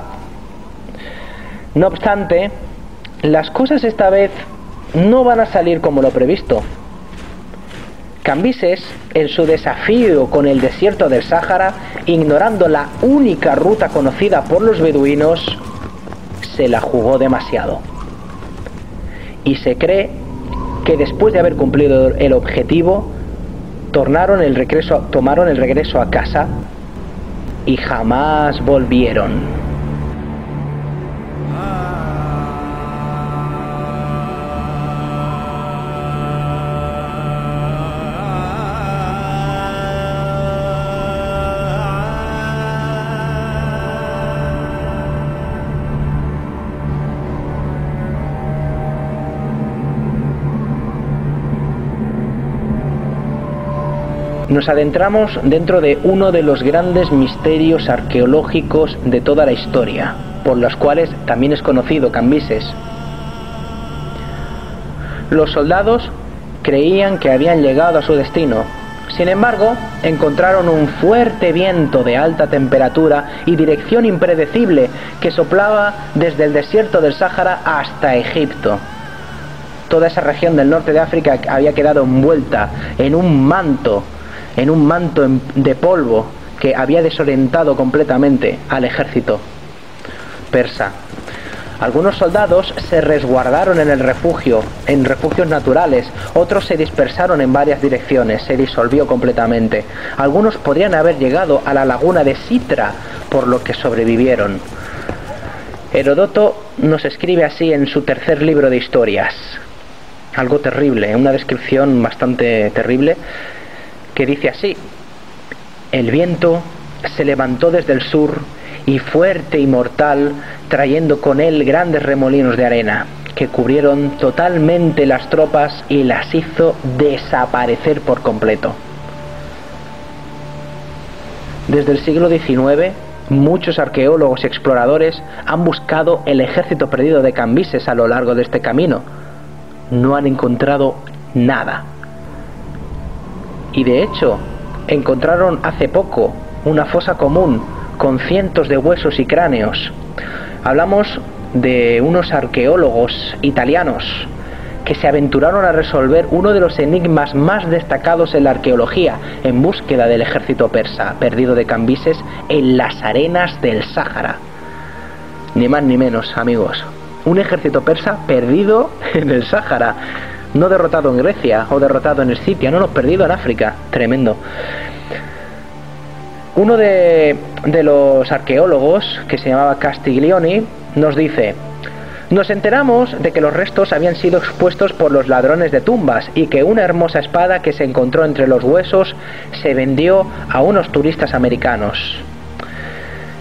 No obstante, las cosas esta vez no van a salir como lo previsto. Cambises, en su desafío con el desierto del Sáhara, ignorando la única ruta conocida por los beduinos, se la jugó demasiado. Y se cree que después de haber cumplido el objetivo, tomaron el regreso a casa y jamás volvieron. Nos adentramos dentro de uno de los grandes misterios arqueológicos de toda la historia, por los cuales también es conocido Cambises. Los soldados creían que habían llegado a su destino. Sin embargo, encontraron un fuerte viento de alta temperatura y dirección impredecible que soplaba desde el desierto del Sáhara hasta Egipto. Toda esa región del norte de África había quedado envuelta en un manto de polvo que había desorientado completamente al ejército persa. Algunos soldados se resguardaron en refugios naturales, otros se dispersaron en varias direcciones, se disolvió completamente. Algunos podrían haber llegado a la laguna de Sitra, por lo que sobrevivieron. Heródoto nos escribe así en su tercer libro de historias. Algo terrible, una descripción bastante terrible, que dice así: el viento se levantó desde el sur y fuerte y mortal, trayendo con él grandes remolinos de arena que cubrieron totalmente las tropas y las hizo desaparecer por completo. Desde el siglo XIX, muchos arqueólogos y exploradores han buscado el ejército perdido de Cambises a lo largo de este camino. No han encontrado nada. Y de hecho, encontraron hace poco una fosa común con cientos de huesos y cráneos. Hablamos de unos arqueólogos italianos que se aventuraron a resolver uno de los enigmas más destacados en la arqueología, en búsqueda del ejército persa perdido de Cambises en las arenas del Sáhara. Ni más ni menos, amigos. Un ejército persa perdido en el Sáhara. No derrotado en Grecia o derrotado en Escitia, no, perdido en África. Tremendo. Uno de los arqueólogos, que se llamaba Castiglioni, nos dice: nos enteramos de que los restos habían sido expuestos por los ladrones de tumbas y que una hermosa espada que se encontró entre los huesos se vendió a unos turistas americanos.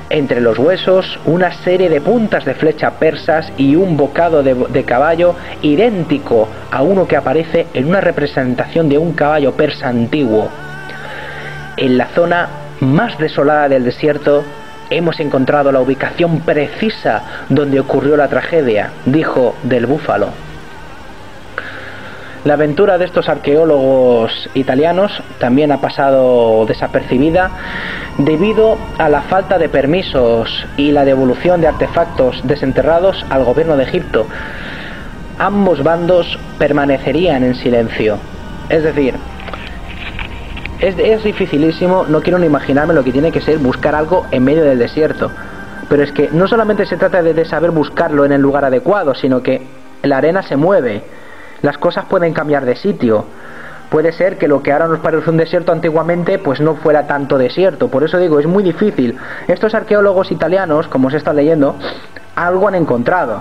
Entre los huesos, una serie de puntas de flecha persas y un bocado de caballo idéntico a uno que aparece en una representación de un caballo persa antiguo. En la zona más desolada del desierto hemos encontrado la ubicación precisa donde ocurrió la tragedia, dijo del búfalo. La aventura de estos arqueólogos italianos también ha pasado desapercibida debido a la falta de permisos y la devolución de artefactos desenterrados al gobierno de Egipto. Ambos bandos permanecerían en silencio. Es decir, es dificilísimo, no quiero ni imaginarme lo que tiene que ser buscar algo en medio del desierto. Pero es que no solamente se trata de saber buscarlo en el lugar adecuado, sino que la arena se mueve. Las cosas pueden cambiar de sitio. Puede ser que lo que ahora nos parece un desierto antiguamente pues no fuera tanto desierto. Por eso digo, es muy difícil. Estos arqueólogos italianos, como se está leyendo, algo han encontrado.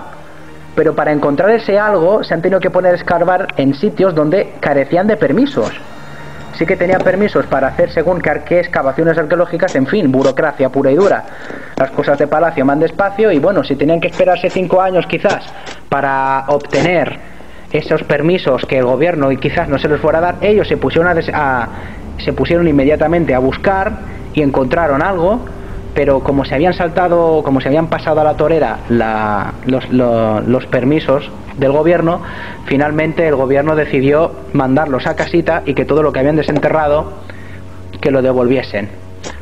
Pero para encontrar ese algo se han tenido que poner a escarbar en sitios donde carecían de permisos. Sí que tenían permisos para hacer según qué excavaciones arqueológicas, en fin, burocracia pura y dura. Las cosas de palacio van despacio y bueno, si tenían que esperarse 5 años quizás para obtener esos permisos que el gobierno y quizás no se les fuera a dar, ellos se pusieron inmediatamente a buscar y encontraron algo, pero como se habían saltado, como se habían pasado a la torera los permisos del gobierno, finalmente el gobierno decidió mandarlos a casita y que todo lo que habían desenterrado que lo devolviesen.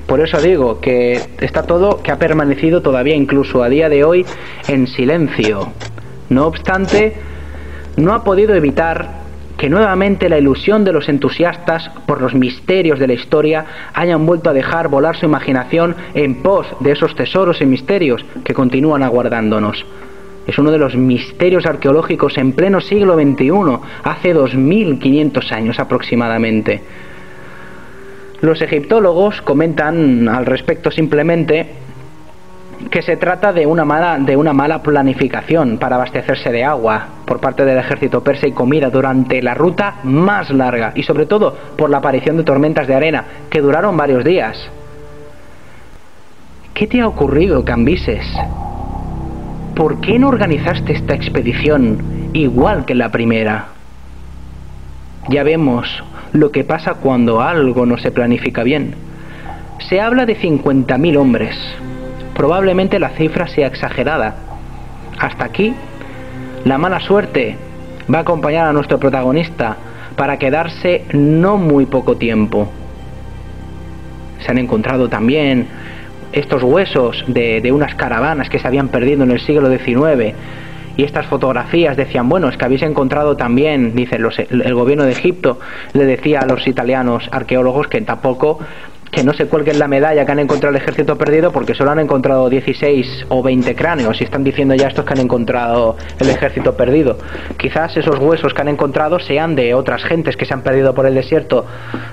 Por eso digo que está todo, que ha permanecido todavía incluso a día de hoy en silencio. No obstante, no ha podido evitar que nuevamente la ilusión de los entusiastas por los misterios de la historia hayan vuelto a dejar volar su imaginación en pos de esos tesoros y misterios que continúan aguardándonos. Es uno de los misterios arqueológicos en pleno siglo XXI, hace 2500 años aproximadamente. Los egiptólogos comentan al respecto simplemente que se trata de una mala planificación para abastecerse de agua por parte del ejército persa y comida durante la ruta más larga, y sobre todo por la aparición de tormentas de arena que duraron varios días. ¿Qué te ha ocurrido, Cambises? ¿Por qué no organizaste esta expedición igual que la primera? Ya vemos lo que pasa cuando algo no se planifica bien. Se habla de 50.000 hombres. Probablemente la cifra sea exagerada. Hasta aquí, la mala suerte va a acompañar a nuestro protagonista para quedarse no muy poco tiempo. Se han encontrado también estos huesos de unas caravanas que se habían perdido en el siglo XIX. Y estas fotografías decían, bueno, es que habéis encontrado también, dice el gobierno de Egipto, le decía a los italianos arqueólogos que tampoco, que no se cuelguen la medalla que han encontrado el ejército perdido, porque solo han encontrado 16 o 20 cráneos, y están diciendo ya estos que han encontrado el ejército perdido. Quizás esos huesos que han encontrado sean de otras gentes que se han perdido por el desierto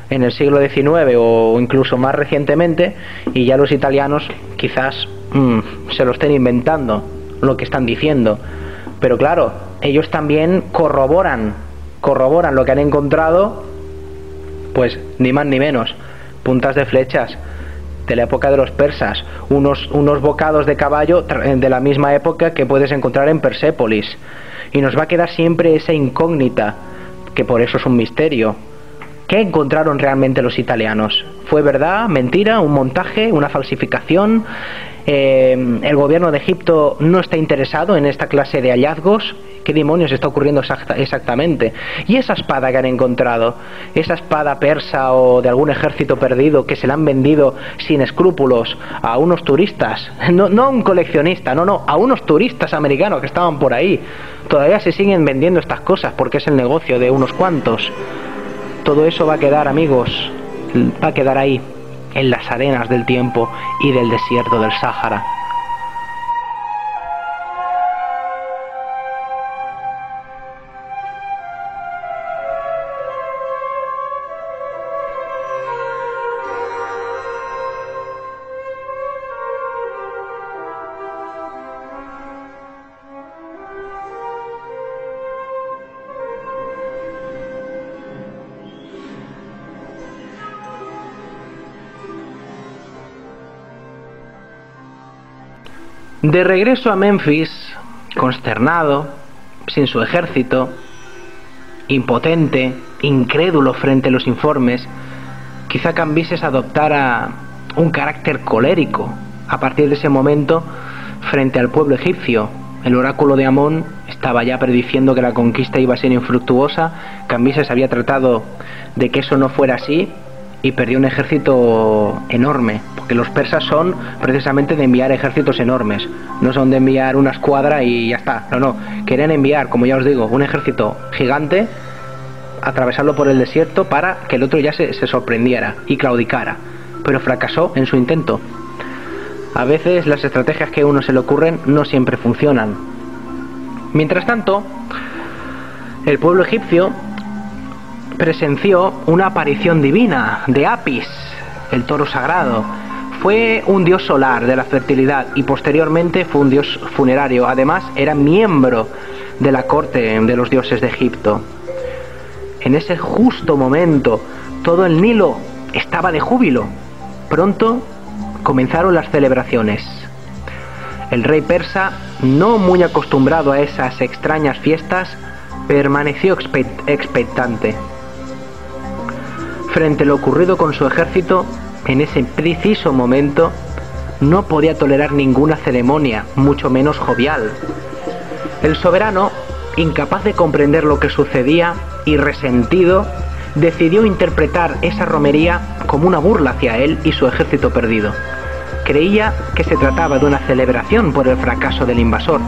en el siglo XIX o incluso más recientemente, y ya los italianos quizás se lo estén inventando lo que están diciendo. Pero claro, ellos también corroboran lo que han encontrado, pues ni más ni menos, puntas de flechas de la época de los persas, unos bocados de caballo de la misma época que puedes encontrar en Persépolis, y nos va a quedar siempre esa incógnita, que por eso es un misterio. ¿Qué encontraron realmente los italianos? ¿Fue verdad, mentira, un montaje, una falsificación? El gobierno de Egipto no está interesado en esta clase de hallazgos. ¿Qué demonios está ocurriendo exactamente? Y esa espada que han encontrado, esa espada persa o de algún ejército perdido que se la han vendido sin escrúpulos a unos turistas, no a un coleccionista, no, a unos turistas americanos que estaban por ahí. Todavía se siguen vendiendo estas cosas porque es el negocio de unos cuantos. Todo eso va a quedar, amigos, va a quedar ahí, en las arenas del tiempo y del desierto del Sáhara. De regreso a Memphis, consternado, sin su ejército, impotente, incrédulo frente a los informes, quizá Cambises adoptara un carácter colérico a partir de ese momento frente al pueblo egipcio. El oráculo de Amón estaba ya prediciendo que la conquista iba a ser infructuosa. Cambises había tratado de que eso no fuera así y perdió un ejército enorme, porque los persas son precisamente de enviar ejércitos enormes, no son de enviar una escuadra y ya está, no, querían enviar, como ya os digo, un ejército gigante, atravesarlo por el desierto para que el otro ya se sorprendiera y claudicara, pero fracasó en su intento. A veces las estrategias que a uno se le ocurren no siempre funcionan. Mientras tanto, el pueblo egipcio presenció una aparición divina de Apis, el toro sagrado. Fue un dios solar de la fertilidad y posteriormente fue un dios funerario. Además, era miembro de la corte de los dioses de Egipto. En ese justo momento, todo el Nilo estaba de júbilo. Pronto comenzaron las celebraciones. El rey persa, no muy acostumbrado a esas extrañas fiestas, permaneció expectante. Frente a lo ocurrido con su ejército, en ese preciso momento, no podía tolerar ninguna ceremonia, mucho menos jovial. El soberano, incapaz de comprender lo que sucedía y resentido, decidió interpretar esa romería como una burla hacia él y su ejército perdido. Creía que se trataba de una celebración por el fracaso del invasor.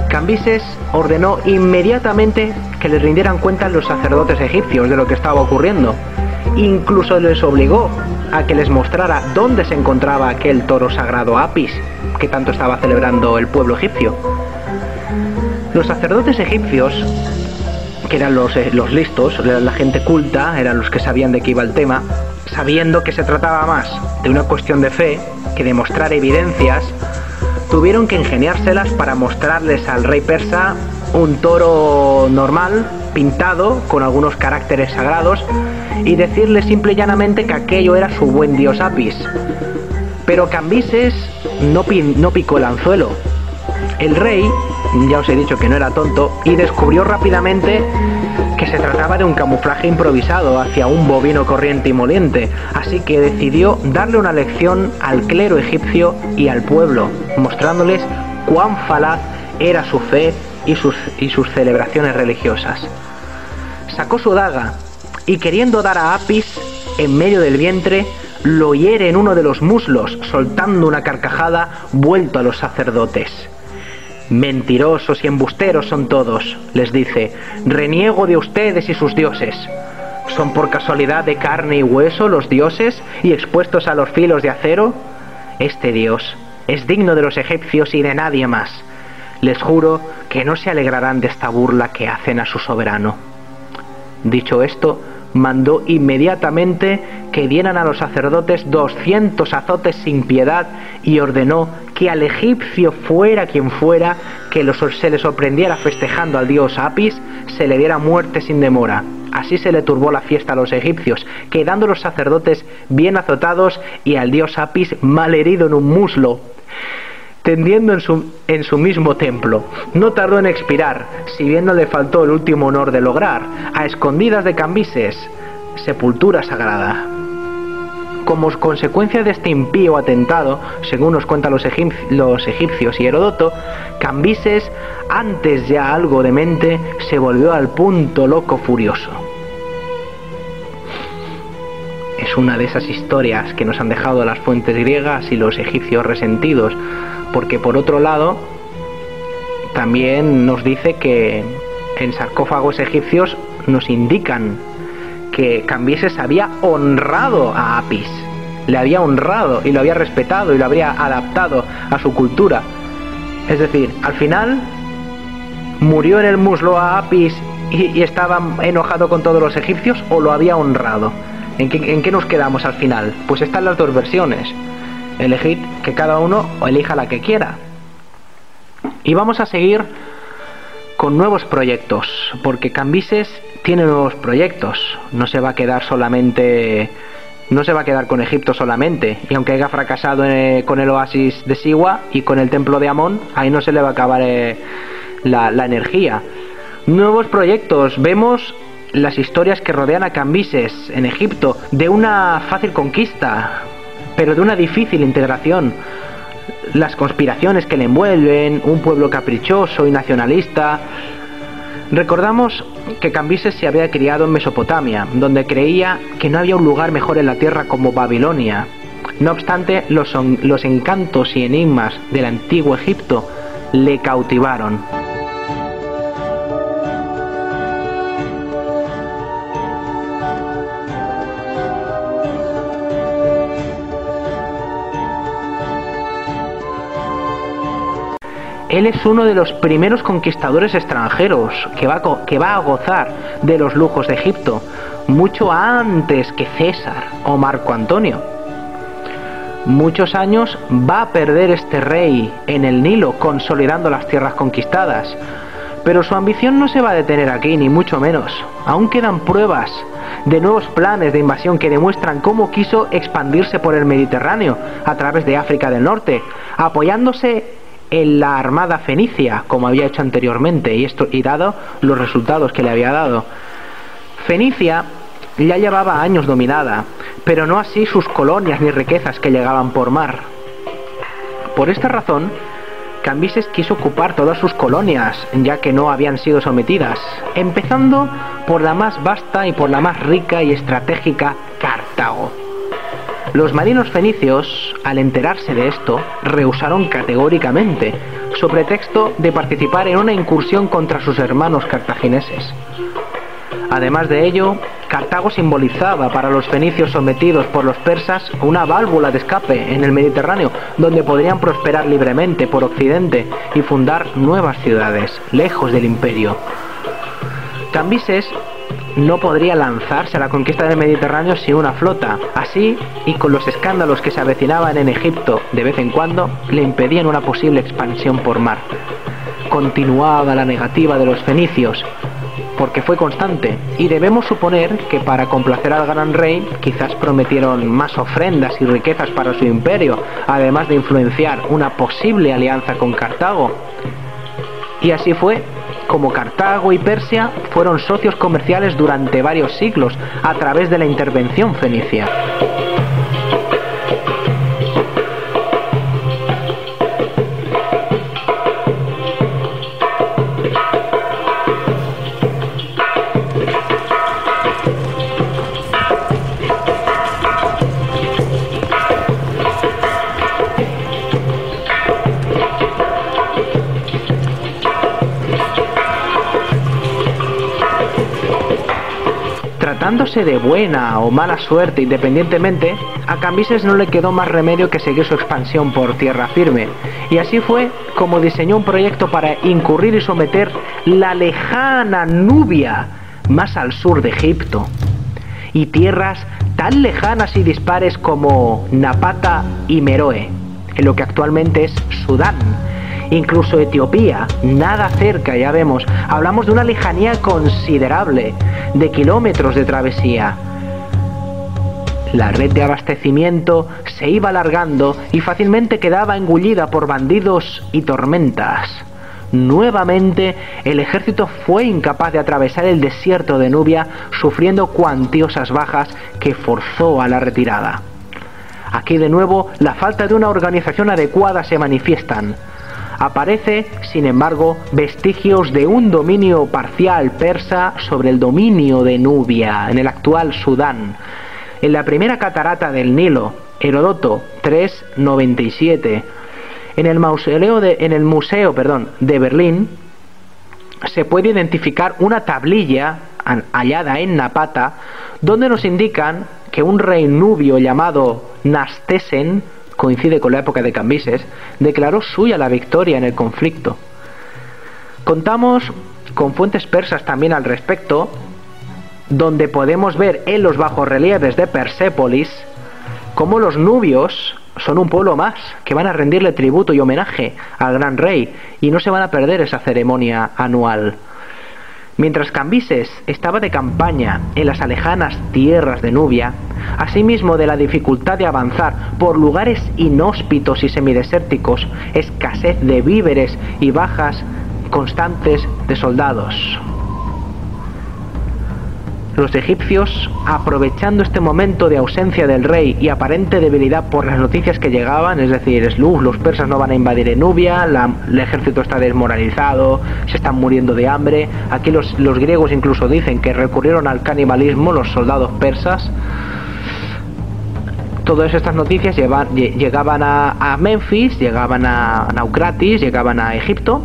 Cambises ordenó inmediatamente que le rindieran cuenta a los sacerdotes egipcios de lo que estaba ocurriendo. Incluso les obligó a que les mostrara dónde se encontraba aquel toro sagrado Apis, que tanto estaba celebrando el pueblo egipcio. Los sacerdotes egipcios, que eran los listos, la gente culta, eran los que sabían de qué iba el tema, sabiendo que se trataba más de una cuestión de fe que de mostrar evidencias, tuvieron que ingeniárselas para mostrarles al rey persa un toro normal, pintado, con algunos caracteres sagrados, y decirle simple y llanamente que aquello era su buen dios Apis. Pero Cambises no picó el anzuelo. El rey, ya os he dicho que no era tonto, y descubrió rápidamente que se trataba de un camuflaje improvisado hacia un bovino corriente y moliente, así que decidió darle una lección al clero egipcio y al pueblo, mostrándoles cuán falaz era su fe y sus celebraciones religiosas. Sacó su daga y, queriendo dar a Apis en medio del vientre, lo hiere en uno de los muslos, soltando una carcajada vuelto a los sacerdotes. «Mentirosos y embusteros son todos», les dice, «reniego de ustedes y sus dioses. ¿Son por casualidad de carne y hueso los dioses y expuestos a los filos de acero? Este dios es digno de los egipcios y de nadie más. Les juro que no se alegrarán de esta burla que hacen a su soberano». Dicho esto, mandó inmediatamente que dieran a los sacerdotes 200 azotes sin piedad y ordenó que al egipcio, fuera quien fuera, que se le sorprendiera festejando al dios Apis, se le diera muerte sin demora. Así se le turbó la fiesta a los egipcios, quedando los sacerdotes bien azotados y al dios Apis mal herido en un muslo, tendiendo en su mismo templo. No tardó en expirar, si bien no le faltó el último honor de lograr, a escondidas de Cambises, sepultura sagrada. Como consecuencia de este impío atentado, según nos cuentan los egipcios y Heródoto, Cambises, antes ya algo demente, se volvió al punto loco furioso. Es una de esas historias que nos han dejado las fuentes griegas y los egipcios resentidos, porque por otro lado también nos dice que en sarcófagos egipcios nos indican que Cambises había honrado a Apis, le había honrado y lo había respetado y lo habría adaptado a su cultura. Es decir, al final murió en el muslo a Apis y estaba enojado con todos los egipcios, o lo había honrado. ¿En qué nos quedamos al final? Pues están las dos versiones. Elegid, que cada uno elija la que quiera. Y vamos a seguir con nuevos proyectos, porque Cambises tiene nuevos proyectos. No se va a quedar con Egipto solamente, y aunque haya fracasado con el oasis de Siwa y con el templo de Amón, ahí no se le va a acabar la energía. Nuevos proyectos. Vemos las historias que rodean a Cambises en Egipto, de una fácil conquista, pero de una difícil integración. Las conspiraciones que le envuelven, un pueblo caprichoso y nacionalista. Recordamos que Cambises se había criado en Mesopotamia, donde creía que no había un lugar mejor en la tierra como Babilonia. No obstante, los encantos y enigmas del antiguo Egipto le cautivaron. Él es uno de los primeros conquistadores extranjeros que va a gozar de los lujos de Egipto, mucho antes que César o Marco Antonio. Muchos años va a perder este rey en el Nilo, consolidando las tierras conquistadas. Pero su ambición no se va a detener aquí, ni mucho menos. Aún quedan pruebas de nuevos planes de invasión que demuestran cómo quiso expandirse por el Mediterráneo a través de África del Norte, apoyándose en la armada fenicia, como había hecho anteriormente, y dado los resultados que le había dado. Fenicia ya llevaba años dominada, pero no así sus colonias ni riquezas que llegaban por mar. Por esta razón, Cambises quiso ocupar todas sus colonias, ya que no habían sido sometidas, empezando por la más vasta y por la más rica y estratégica, Cartago. Los marinos fenicios, al enterarse de esto, rehusaron categóricamente, sobre pretexto de participar en una incursión contra sus hermanos cartagineses. Además de ello, Cartago simbolizaba para los fenicios sometidos por los persas una válvula de escape en el Mediterráneo, donde podrían prosperar libremente por Occidente y fundar nuevas ciudades, lejos del imperio. Cambises no podría lanzarse a la conquista del Mediterráneo sin una flota. Así, y con los escándalos que se avecinaban en Egipto de vez en cuando, le impedían una posible expansión por mar. Continuaba la negativa de los fenicios, porque fue constante, y debemos suponer que para complacer al gran rey quizás prometieron más ofrendas y riquezas para su imperio, además de influenciar una posible alianza con Cartago. Y así fue como Cartago y Persia fueron socios comerciales durante varios siglos a través de la intervención fenicia. Tratándose de buena o mala suerte independientemente, a Cambises no le quedó más remedio que seguir su expansión por tierra firme, y así fue como diseñó un proyecto para incurrir y someter la lejana Nubia, más al sur de Egipto, y tierras tan lejanas y dispares como Napata y Meroe, en lo que actualmente es Sudán. Incluso Etiopía, nada cerca, ya vemos. Hablamos de una lejanía considerable, de kilómetros de travesía. La red de abastecimiento se iba alargando y fácilmente quedaba engullida por bandidos y tormentas. Nuevamente, el ejército fue incapaz de atravesar el desierto de Nubia, sufriendo cuantiosas bajas que forzó a la retirada. Aquí de nuevo, la falta de una organización adecuada se manifiestan. Aparece, sin embargo, vestigios de un dominio parcial persa sobre el dominio de Nubia, en el actual Sudán. En la primera catarata del Nilo, Heródoto 397, en el museo de Berlín, se puede identificar una tablilla hallada en Napata, donde nos indican que un rey nubio llamado Nastesen, coincide con la época de Cambises, declaró suya la victoria en el conflicto. Contamos con fuentes persas también al respecto, donde podemos ver en los bajorrelieves de Persépolis cómo los nubios son un pueblo más, que van a rendirle tributo y homenaje al gran rey, y no se van a perder esa ceremonia anual. Mientras Cambises estaba de campaña en las alejanas tierras de Nubia, asimismo de la dificultad de avanzar por lugares inhóspitos y semidesérticos, escasez de víveres y bajas constantes de soldados. Los egipcios, aprovechando este momento de ausencia del rey y aparente debilidad por las noticias que llegaban, es decir, los persas no van a invadir en Nubia, el ejército está desmoralizado, se están muriendo de hambre. Aquí los griegos incluso dicen que recurrieron al canibalismo los soldados persas. Todas estas noticias llegaban a Memphis, llegaban a Naucratis, llegaban a Egipto.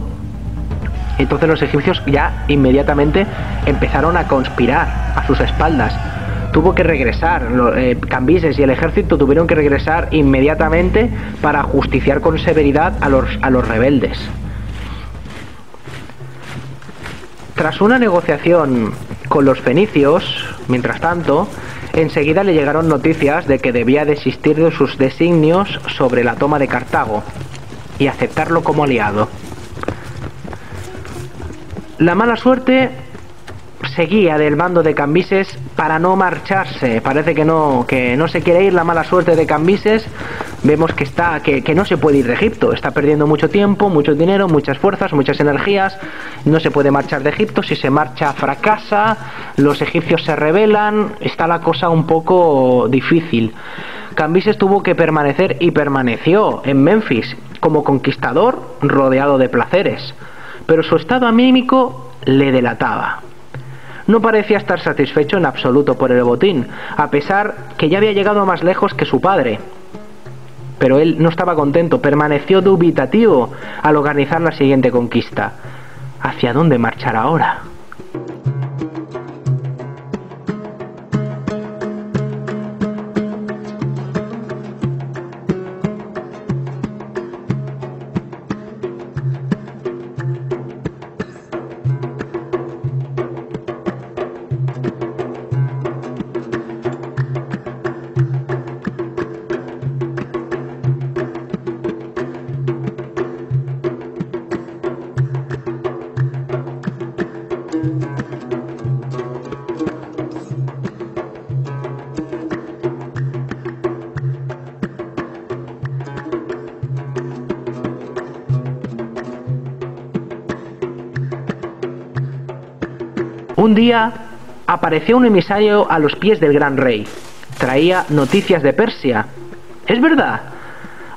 Entonces los egipcios ya inmediatamente empezaron a conspirar a sus espaldas. Tuvo que regresar, Cambises y el ejército tuvieron que regresar inmediatamente para justiciar con severidad a los rebeldes. Tras una negociación con los fenicios, mientras tanto, enseguida le llegaron noticias de que debía desistir de sus designios sobre la toma de Cartago y aceptarlo como aliado. La mala suerte seguía del bando de Cambises para no marcharse. Parece que no se quiere ir. La mala suerte de Cambises. Vemos que no se puede ir de Egipto. Está perdiendo mucho tiempo, mucho dinero, muchas fuerzas, muchas energías. No se puede marchar de Egipto. Si se marcha, fracasa. Los egipcios se rebelan. Está la cosa un poco difícil. Cambises tuvo que permanecer y permaneció en Memphis como conquistador rodeado de placeres. Pero su estado anímico le delataba. No parecía estar satisfecho en absoluto por el botín, a pesar que ya había llegado más lejos que su padre. Pero él no estaba contento, permaneció dubitativo al organizar la siguiente conquista. ¿Hacia dónde marchar ahora? Un día apareció un emisario a los pies del gran rey. Traía noticias de Persia. Es verdad,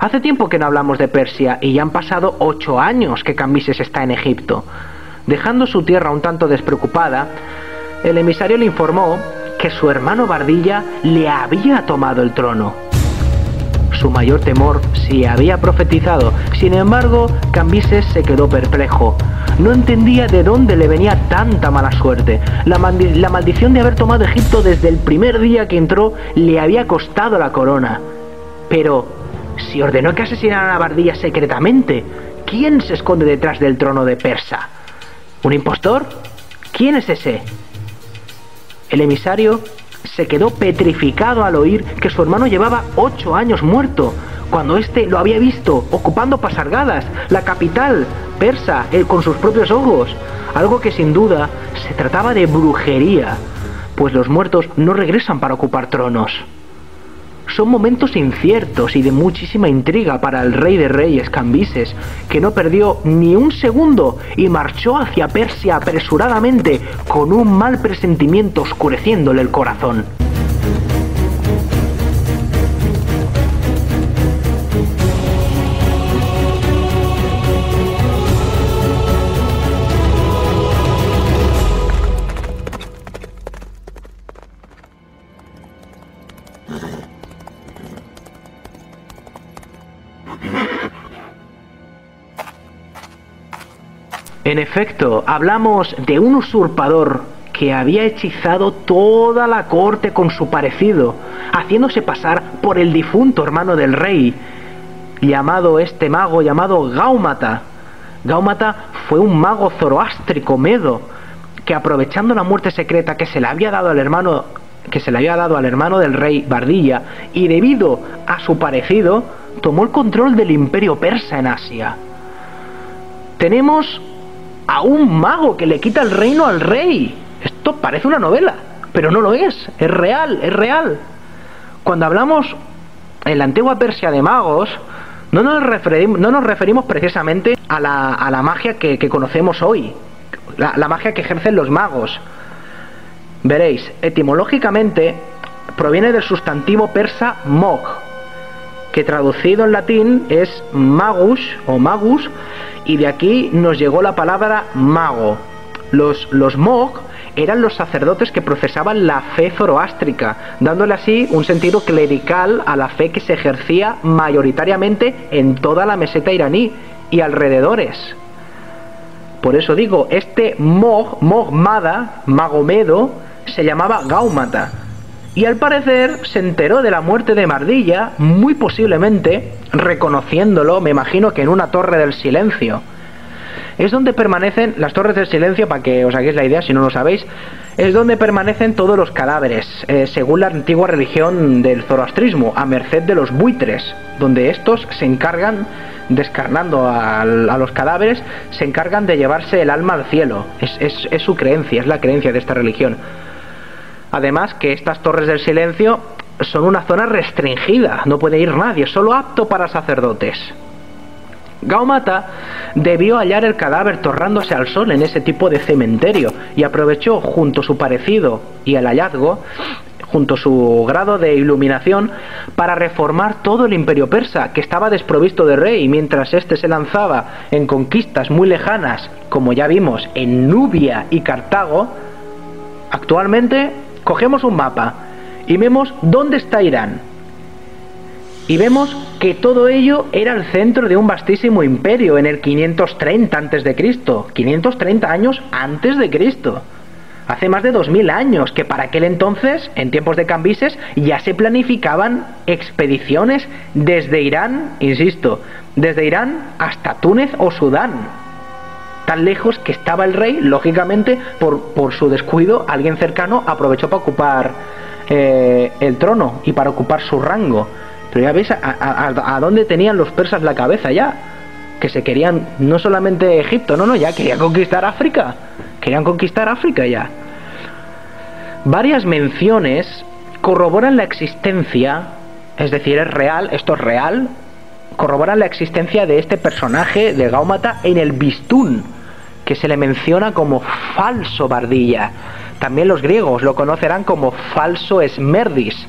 hace tiempo que no hablamos de Persia y ya han pasado 8 años que Cambises está en Egipto. Dejando su tierra un tanto despreocupada, el emisario le informó que su hermano Bardilla le había tomado el trono. Su mayor temor se había profetizado. Sin embargo, Cambises se quedó perplejo. No entendía de dónde le venía tanta mala suerte. La maldición de haber tomado Egipto desde el primer día que entró le había costado la corona. Pero, si ordenó que asesinaran a Bardilla secretamente, ¿quién se esconde detrás del trono de Persa? ¿Un impostor? ¿Quién es ese? El emisario se quedó petrificado al oír que su hermano llevaba 8 años muerto, cuando éste lo había visto ocupando Pasargadas, la capital persa, con sus propios ojos. Algo que sin duda se trataba de brujería, pues los muertos no regresan para ocupar tronos. Son momentos inciertos y de muchísima intriga para el rey de reyes, Cambises, que no perdió ni un segundo y marchó hacia Persia apresuradamente, con un mal presentimiento oscureciéndole el corazón. En efecto, hablamos de un usurpador que había hechizado toda la corte con su parecido, haciéndose pasar por el difunto hermano del rey, llamado Gaumata. Gaumata fue un mago zoroástrico medo, que aprovechando la muerte secreta que se le había dado al hermano del rey Bardilla, y debido a su parecido, tomó el control del imperio persa en Asia. Tenemos a un mago que le quita el reino al rey. Esto parece una novela, pero no lo es real, es real. Cuando hablamos en la antigua Persia de magos, no nos referimos precisamente a la magia que conocemos hoy, la magia que ejercen los magos. Veréis, etimológicamente proviene del sustantivo persa mog, que traducido en latín es magus o magus, y de aquí nos llegó la palabra mago. Los mog eran los sacerdotes que profesaban la fe zoroástrica, dándole así un sentido clerical a la fe que se ejercía mayoritariamente en toda la meseta iraní y alrededores. Por eso digo, este Mogmada, Magomedo, se llamaba Gaumata, y al parecer se enteró de la muerte de Bardilla, muy posiblemente reconociéndolo, me imagino que en una torre del silencio. es donde permanecen las Torres del Silencio, para que os hagáis la idea si no lo sabéis, es donde permanecen todos los cadáveres, según la antigua religión del zoroastrismo, a merced de los buitres, donde estos se encargan, descarnando a los cadáveres, se encargan de llevarse el alma al cielo. Es su creencia, es la creencia de esta religión. Además que estas Torres del Silencio son una zona restringida, no puede ir nadie, solo apto para sacerdotes. Gaumata debió hallar el cadáver torrándose al sol en ese tipo de cementerio y aprovechó junto su parecido y el hallazgo, junto su grado de iluminación, para reformar todo el imperio persa, que estaba desprovisto de rey, mientras éste se lanzaba en conquistas muy lejanas, como ya vimos en Nubia y Cartago. Actualmente cogemos un mapa y vemos dónde está Irán. Y vemos que todo ello era el centro de un vastísimo imperio en el 530 a.C. 530 años antes de Cristo. Hace más de 2000 años, que para aquel entonces, en tiempos de Cambises, ya se planificaban expediciones desde Irán, insisto, desde Irán hasta Túnez o Sudán. Tan lejos que estaba el rey, lógicamente, por su descuido, alguien cercano aprovechó para ocupar el trono y para ocupar su rango. Pero ya ves a dónde tenían los persas la cabeza ya, que se querían no solamente Egipto, no, ya querían conquistar África, ya. Varias menciones corroboran la existencia, es decir, es real, esto es real, corroboran la existencia de este personaje de Gaumata en el Bistún, que se le menciona como falso Bardilla. También los griegos lo conocerán como falso Esmerdis,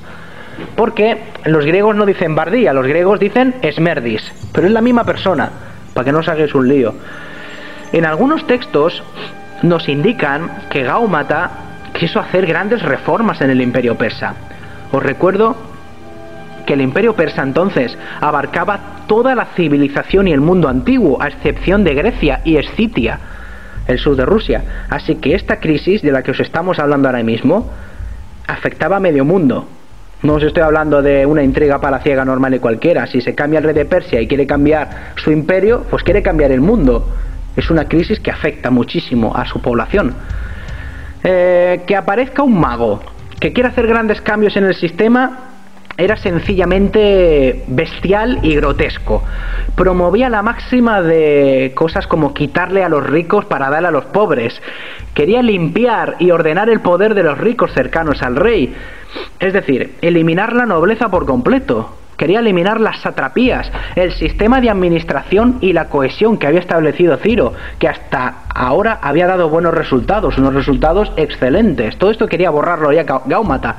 porque los griegos no dicen Bardilla, los griegos dicen Esmerdis, pero es la misma persona, para que no os hagáis un lío. En algunos textos nos indican que Gaumata quiso hacer grandes reformas en el imperio persa. Os recuerdo que el imperio persa entonces abarcaba toda la civilización y el mundo antiguo, a excepción de Grecia y Escitia, el sur de Rusia. Así que esta crisis de la que os estamos hablando ahora mismo afectaba a medio mundo. No os estoy hablando de una intriga palaciega normal y cualquiera. Si se cambia el rey de Persia y quiere cambiar su imperio, pues quiere cambiar el mundo. Es una crisis que afecta muchísimo a su población. Que aparezca un mago que quiera hacer grandes cambios en el sistema era sencillamente bestial y grotesco. Promovía la máxima de cosas como quitarle a los ricos para darle a los pobres. Quería limpiar y ordenar el poder de los ricos cercanos al rey. Es decir, eliminar la nobleza por completo. Quería eliminar las satrapías, el sistema de administración y la cohesión que había establecido Ciro, que hasta ahora había dado buenos resultados, unos resultados excelentes. Todo esto quería borrarlo ya Gaumata.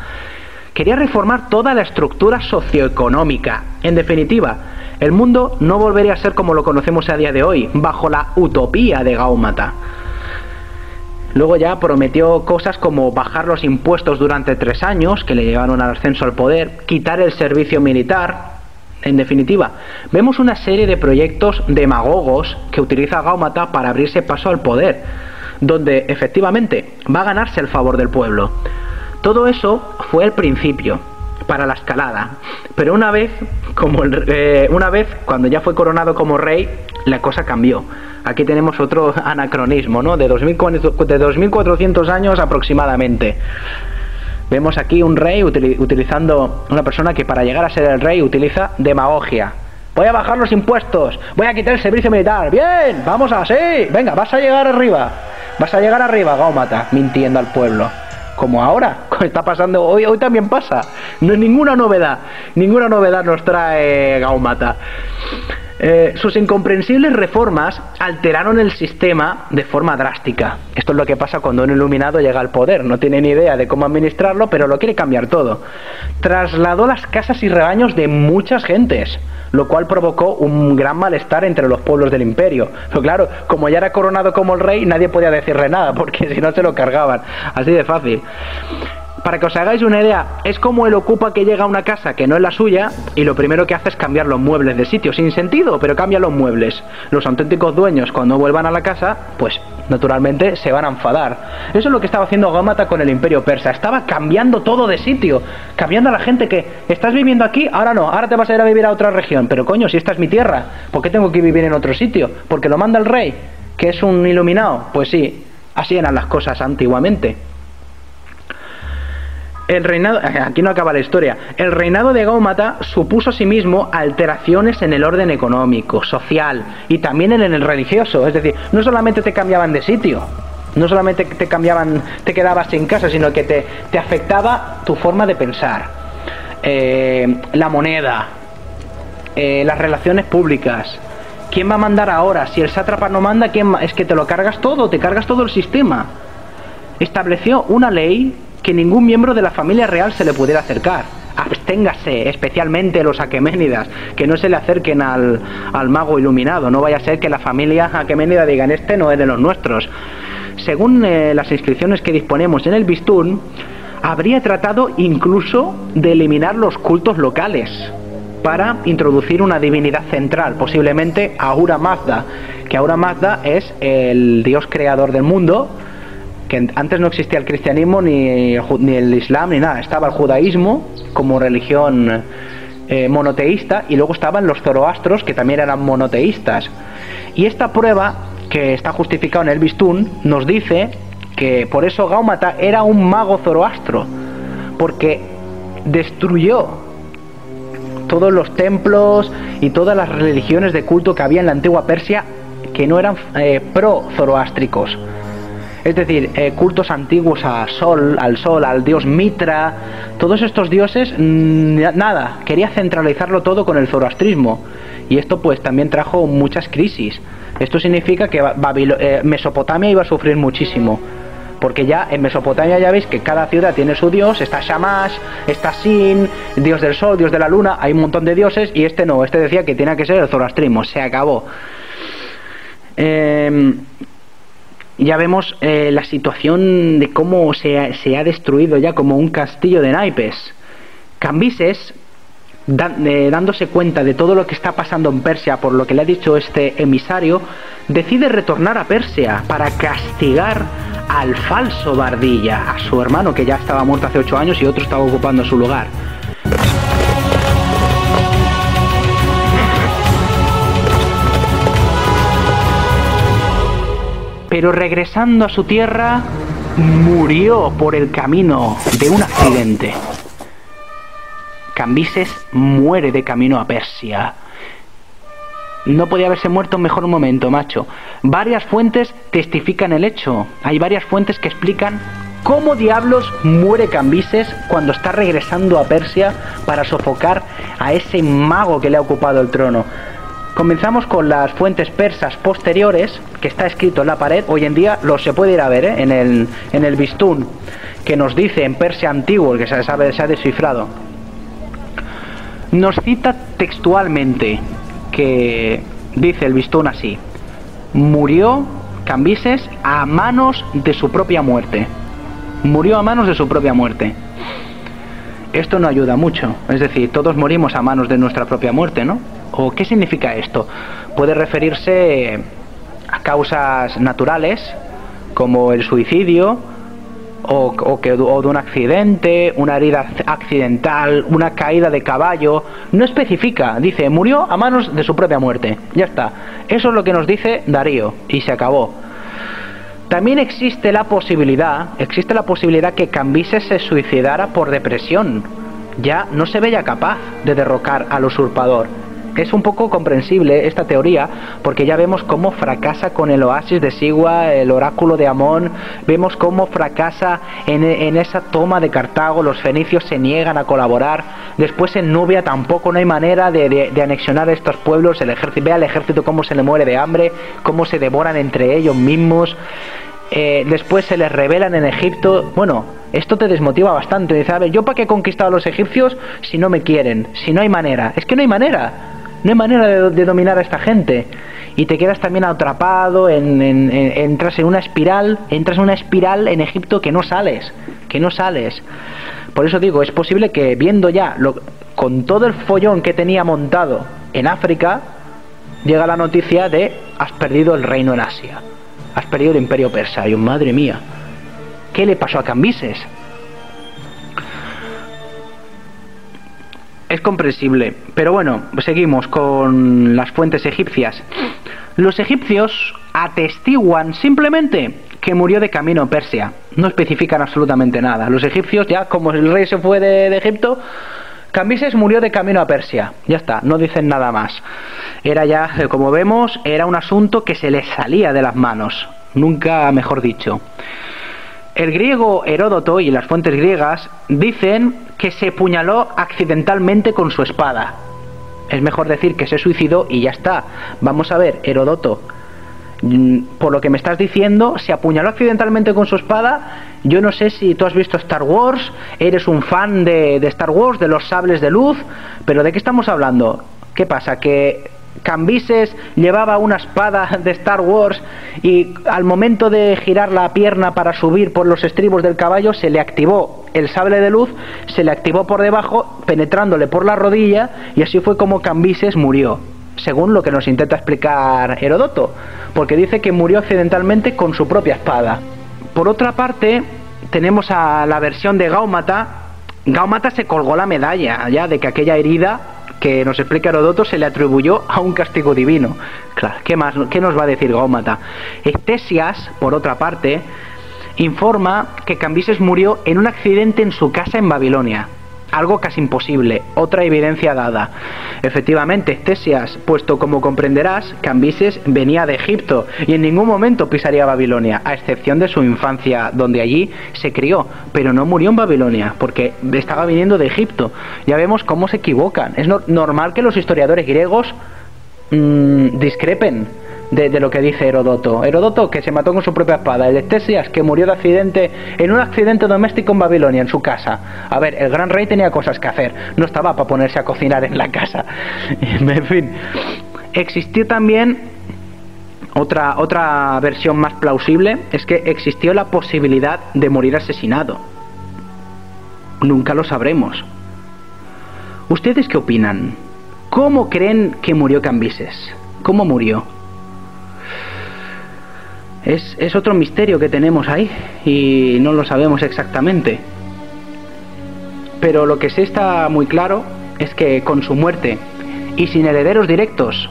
Quería reformar toda la estructura socioeconómica. En definitiva, el mundo no volvería a ser como lo conocemos a día de hoy, bajo la utopía de Gaumata. Luego ya prometió cosas como bajar los impuestos durante 3 años, que le llevaron al ascenso al poder, quitar el servicio militar. En definitiva, vemos una serie de proyectos demagogos que utiliza Gaumata para abrirse paso al poder, donde efectivamente va a ganarse el favor del pueblo. Todo eso fue el principio para la escalada, pero una vez cuando ya fue coronado como rey, la cosa cambió. Aquí tenemos otro anacronismo, ¿no? De 2400 años aproximadamente. Vemos aquí un rey utilizando una persona que para llegar a ser el rey utiliza demagogia. Voy a bajar los impuestos, voy a quitar el servicio militar. Bien, vamos así. Venga, vas a llegar arriba, Gaumata, mintiendo al pueblo. Como ahora, está pasando hoy también pasa. No es ninguna novedad nos trae Gaumata. Sus incomprensibles reformas alteraron el sistema de forma drástica. Esto es lo que pasa cuando un iluminado llega al poder. No tiene ni idea de cómo administrarlo, pero lo quiere cambiar todo. Trasladó las casas y rebaños de muchas gentes, lo cual provocó un gran malestar entre los pueblos del imperio. Pero claro, como ya era coronado como el rey, nadie podía decirle nada, porque si no se lo cargaban. Así de fácil. Para que os hagáis una idea, es como el ocupa que llega a una casa que no es la suya y lo primero que hace es cambiar los muebles de sitio, sin sentido, pero cambia los muebles. Los auténticos dueños, cuando vuelvan a la casa, pues naturalmente se van a enfadar. Eso es lo que estaba haciendo Gaumata con el imperio persa. Estaba cambiando todo de sitio, cambiando a la gente que estás viviendo aquí, ahora no, ahora te vas a ir a vivir a otra región. Pero coño, si esta es mi tierra, ¿por qué tengo que vivir en otro sitio? Porque lo manda el rey. ¿Que es un iluminado? Pues sí, así eran las cosas antiguamente. El reinado, aquí no acaba la historia. El reinado de Gaumata supuso asimismo alteraciones en el orden económico, social y también en el religioso. Es decir, no solamente te cambiaban de sitio, no solamente te quedabas sin casa, sino que te afectaba tu forma de pensar, la moneda, las relaciones públicas. ¿Quién va a mandar ahora? Si el sátrapa no manda, es que te lo cargas todo, te cargas todo el sistema. Estableció una ley que ningún miembro de la familia real se le pudiera acercar. Absténgase, especialmente los aqueménidas, que no se le acerquen al mago iluminado. No vaya a ser que la familia aqueménida digan, este no es de los nuestros. Según las inscripciones que disponemos en el Bistún, habría tratado incluso de eliminar los cultos locales para introducir una divinidad central, posiblemente Ahura Mazda, que Ahura Mazda es el dios creador del mundo, que antes no existía el cristianismo ni el islam ni nada, estaba el judaísmo como religión monoteísta, y luego estaban los zoroastros, que también eran monoteístas. Y esta prueba, que está justificada en el Bistún, nos dice que por eso Gaumata era un mago zoroastro, porque destruyó todos los templos y todas las religiones de culto que había en la antigua Persia que no eran pro-zoroástricos. Es decir, cultos antiguos al sol, al dios Mitra, todos estos dioses, nada, quería centralizarlo todo con el zoroastrismo. Y esto pues también trajo muchas crisis. Esto significa que Mesopotamia iba a sufrir muchísimo. Porque ya en Mesopotamia ya veis que cada ciudad tiene su dios, está Shamash, está Sin, dios del sol, dios de la luna, hay un montón de dioses, y este no, este decía que tenía que ser el zoroastrismo, se acabó. Ya vemos la situación de cómo se ha destruido ya como un castillo de naipes. Cambises, dándose cuenta de todo lo que está pasando en Persia por lo que le ha dicho este emisario, decide retornar a Persia para castigar al falso Bardilla, a su hermano que ya estaba muerto hace 8 años y otro estaba ocupando su lugar. Pero regresando a su tierra, murió por el camino de un accidente. Cambises muere de camino a Persia. No podía haberse muerto en mejor momento, macho. Varias fuentes testifican el hecho. Hay varias fuentes que explican cómo diablos muere Cambises cuando está regresando a Persia para sofocar a ese mago que le ha ocupado el trono. Comenzamos con las fuentes persas posteriores, que está escrito en la pared. Hoy en día se puede ir a ver en el Bistún, que nos dice en persa antiguo, que se ha descifrado. Nos cita textualmente que dice el Bistún así: murió Cambises a manos de su propia muerte. Murió a manos de su propia muerte. Esto no ayuda mucho, es decir, todos morimos a manos de nuestra propia muerte, ¿no? ¿O qué significa esto? Puede referirse a causas naturales, como el suicidio, o de un accidente, una herida accidental, una caída de caballo. No especifica, dice, murió a manos de su propia muerte. Ya está. Eso es lo que nos dice Darío, y se acabó. También existe la posibilidad que Cambises se suicidara por depresión. Ya no se veía capaz de derrocar al usurpador. Es un poco comprensible esta teoría, porque ya vemos cómo fracasa con el oasis de Sigua, el oráculo de Amón. Vemos cómo fracasa en esa toma de Cartago. Los fenicios se niegan a colaborar. Después en Nubia tampoco no hay manera de anexionar estos pueblos. Ve al ejército cómo se le muere de hambre, cómo se devoran entre ellos mismos. Después se les rebelan en Egipto. Bueno, esto te desmotiva bastante. Dice, a ver, ¿yo para qué he conquistado a los egipcios si no me quieren? Si no hay manera. Es que no hay manera. No hay manera de dominar a esta gente. Y te quedas también atrapado, entras en una espiral en Egipto que no sales. Por eso digo, es posible que viendo ya, con todo el follón que tenía montado en África, llega la noticia de: has perdido el reino en Asia. Has perdido el imperio persa. Y madre mía, ¿qué le pasó a Cambises? Es comprensible, pero bueno, seguimos con las fuentes egipcias. Los egipcios atestiguan simplemente que murió de camino a Persia. No especifican absolutamente nada. Los egipcios, ya como el rey se fue de Egipto, Cambises murió de camino a Persia. Ya está, no dicen nada más. Era ya, como vemos, era un asunto que se les salía de las manos. Nunca mejor dicho. El griego Heródoto y las fuentes griegas dicen que se puñaló accidentalmente con su espada. Es mejor decir que se suicidó y ya está. Vamos a ver, Heródoto, por lo que me estás diciendo, se apuñaló accidentalmente con su espada. Yo no sé si tú has visto Star Wars, eres un fan de Star Wars, de los sables de luz, pero ¿de qué estamos hablando? ¿Qué pasa? ¿Que Cambises llevaba una espada de Star Wars y al momento de girar la pierna para subir por los estribos del caballo se le activó el sable de luz, se le activó por debajo, penetrándole por la rodilla, y así fue como Cambises murió, según lo que nos intenta explicar Heródoto, porque dice que murió accidentalmente con su propia espada. Por otra parte, tenemos a la versión de Gáumata. Gáumata se colgó la medalla ya de que aquella herida que nos explica Heródoto se le atribuyó a un castigo divino. Claro, ¿qué más? ¿Qué nos va a decir Gáumata? Ctesias, por otra parte, informa que Cambises murió en un accidente en su casa en Babilonia. Algo casi imposible, otra evidencia dada. Efectivamente, Ctesias, puesto como comprenderás, Cambises venía de Egipto y en ningún momento pisaría Babilonia, a excepción de su infancia, donde allí se crió, pero no murió en Babilonia, porque estaba viniendo de Egipto. Ya vemos cómo se equivocan. Es normal que los historiadores griegos discrepen de lo que dice Heródoto. Heródoto, que se mató con su propia espada. El Ctesias, que murió de accidente en un accidente doméstico en Babilonia, en su casa. A ver, el gran rey tenía cosas que hacer, no estaba para ponerse a cocinar en la casa. En fin, existió también otra versión más plausible, es que existió la posibilidad de morir asesinado. Nunca lo sabremos. ¿Ustedes qué opinan? ¿Cómo creen que murió Cambises? ¿Cómo murió? Es otro misterio que tenemos ahí y no lo sabemos exactamente. Pero lo que sí está muy claro es que con su muerte y sin herederos directos,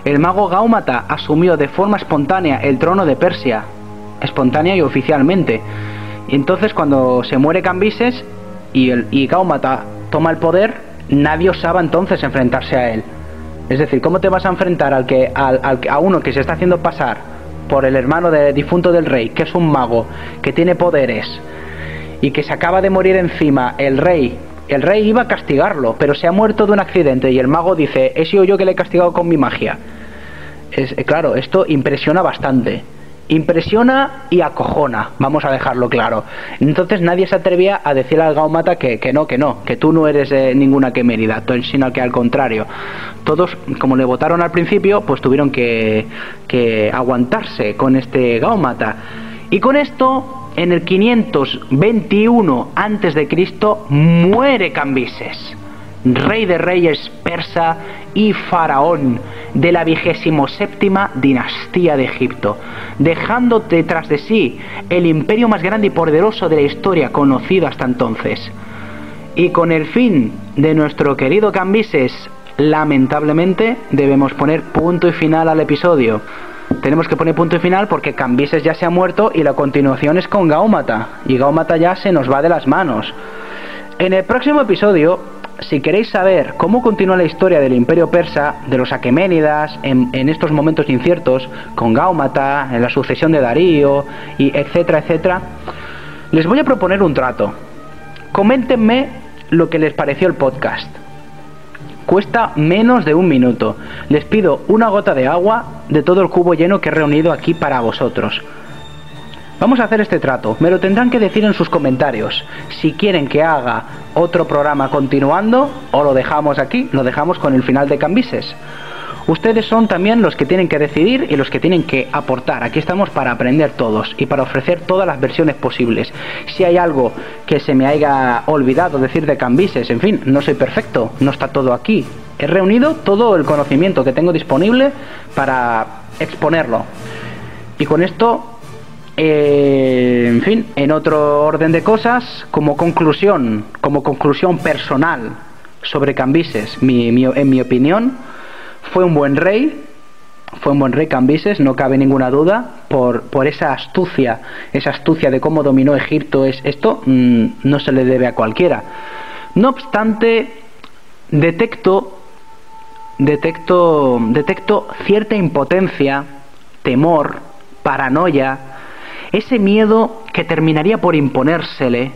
el mago Gáumata asumió de forma espontánea el trono de Persia, espontánea y oficialmente. Y entonces cuando se muere Cambises y Gáumata toma el poder, nadie osaba entonces enfrentarse a él. Es decir, ¿cómo te vas a enfrentar a uno que se está haciendo pasar por el hermano difunto del rey, que es un mago, que tiene poderes, y que se acaba de morir encima el rey iba a castigarlo, pero se ha muerto de un accidente, y el mago dice, he sido yo que le he castigado con mi magia? Claro, esto impresiona bastante. Impresiona y acojona, vamos a dejarlo claro. Entonces nadie se atrevía a decirle al Gáumata que tú no eres ninguna quemérida, sino que al contrario. Todos, como le votaron al principio, pues tuvieron que aguantarse con este Gáumata. Y con esto, en el 521 a.C., muere Cambises, rey de reyes persa y faraón de la 27ª dinastía de Egipto, dejando detrás de sí el imperio más grande y poderoso de la historia conocido hasta entonces. Y con el fin de nuestro querido Cambises, lamentablemente debemos poner punto y final al episodio. Tenemos que poner punto y final porque Cambises ya se ha muerto y la continuación es con Gáumata, y Gáumata ya se nos va de las manos. En el próximo episodio, si queréis saber cómo continúa la historia del imperio persa, de los aqueménidas, en estos momentos inciertos, con Gáumata, en la sucesión de Darío, y etcétera, etcétera, les voy a proponer un trato. Coméntenme lo que les pareció el podcast. Cuesta menos de 1 minuto. Les pido una gota de agua de todo el cubo lleno que he reunido aquí para vosotros. Vamos a hacer este trato. Me lo tendrán que decir en sus comentarios. Si quieren que haga otro programa continuando, o lo dejamos aquí, lo dejamos con el final de Cambises. Ustedes son también los que tienen que decidir y los que tienen que aportar. Aquí estamos para aprender todos y para ofrecer todas las versiones posibles. Si hay algo que se me haya olvidado decir de Cambises, en fin, no soy perfecto, no está todo aquí. He reunido todo el conocimiento que tengo disponible para exponerlo. Y con esto, en fin, en otro orden de cosas, como conclusión personal sobre Cambises, en mi opinión, fue un buen rey, fue un buen rey Cambises, no cabe ninguna duda, por esa astucia de cómo dominó Egipto. Esto no se le debe a cualquiera. No obstante, detecto cierta impotencia, temor, paranoia, ese miedo que terminaría por imponérsele,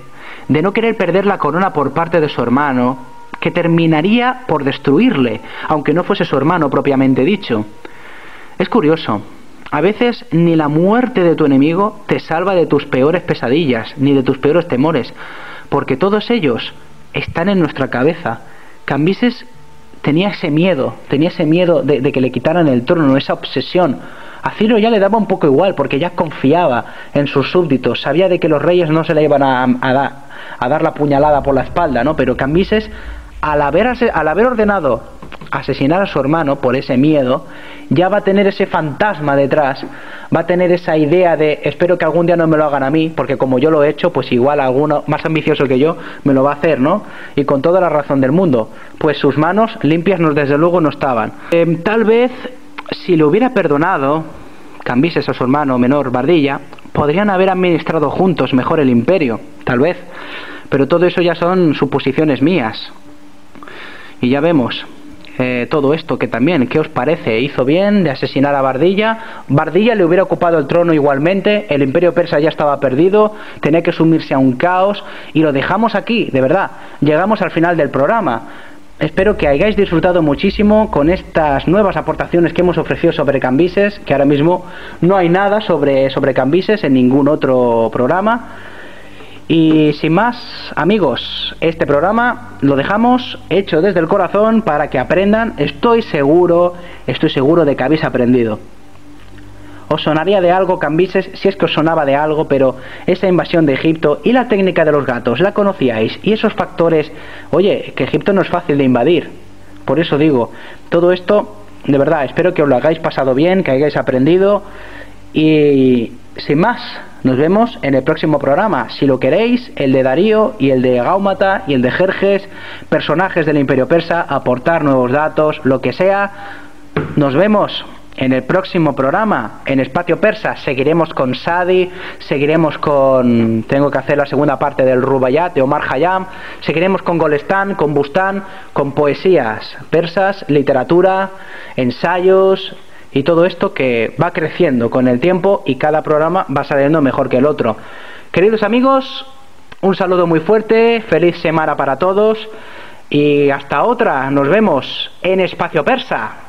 de no querer perder la corona por parte de su hermano, que terminaría por destruirle, aunque no fuese su hermano propiamente dicho. Es curioso, a veces ni la muerte de tu enemigo te salva de tus peores pesadillas, ni de tus peores temores, porque todos ellos están en nuestra cabeza. Cambises tenía ese miedo de que le quitaran el trono, esa obsesión. A Ciro ya le daba un poco igual, porque ya confiaba en sus súbditos, sabía de que los reyes no se le iban a dar la puñalada por la espalda, ¿no? Pero Cambises, al haber ordenado asesinar a su hermano por ese miedo, ya va a tener ese fantasma detrás, va a tener esa idea de espero que algún día no me lo hagan a mí, porque como yo lo he hecho, pues igual alguno más ambicioso que yo me lo va a hacer, ¿no? Y con toda la razón del mundo, pues sus manos limpias desde luego no estaban. Tal vez si le hubiera perdonado Cambises a su hermano menor Bardilla, podrían haber administrado juntos mejor el imperio, tal vez, pero todo eso ya son suposiciones mías. Y ya vemos todo esto que también, ¿qué os parece? ¿Hizo bien de asesinar a Bardilla? Bardilla le hubiera ocupado el trono igualmente, el imperio persa ya estaba perdido, tenía que sumirse a un caos, y lo dejamos aquí, de verdad. Llegamos al final del programa. Espero que hayáis disfrutado muchísimo con estas nuevas aportaciones que hemos ofrecido sobre Cambises, que ahora mismo no hay nada sobre Cambises en ningún otro programa. Y sin más, amigos, este programa lo dejamos hecho desde el corazón para que aprendan. Estoy seguro de que habéis aprendido. Os sonaría de algo Cambises, si es que os sonaba de algo, pero esa invasión de Egipto y la técnica de los gatos, ¿la conocíais? Y esos factores, oye, que Egipto no es fácil de invadir. Por eso digo, todo esto, de verdad, espero que os lo hayáis pasado bien, que hayáis aprendido. Y sin más, nos vemos en el próximo programa, si lo queréis, el de Darío y el de Gáumata y el de Jerjes, personajes del Imperio Persa, aportar nuevos datos, lo que sea. Nos vemos en el próximo programa, en Espacio Persa. Seguiremos con Sadi, seguiremos con... tengo que hacer la segunda parte del Rubaiyat de Omar Khayyam, seguiremos con Golestán, con Bustán, con poesías persas, literatura, ensayos y todo esto que va creciendo con el tiempo y cada programa va saliendo mejor que el otro. Queridos amigos, un saludo muy fuerte, feliz semana para todos y hasta otra. Nos vemos en Espacio Persa.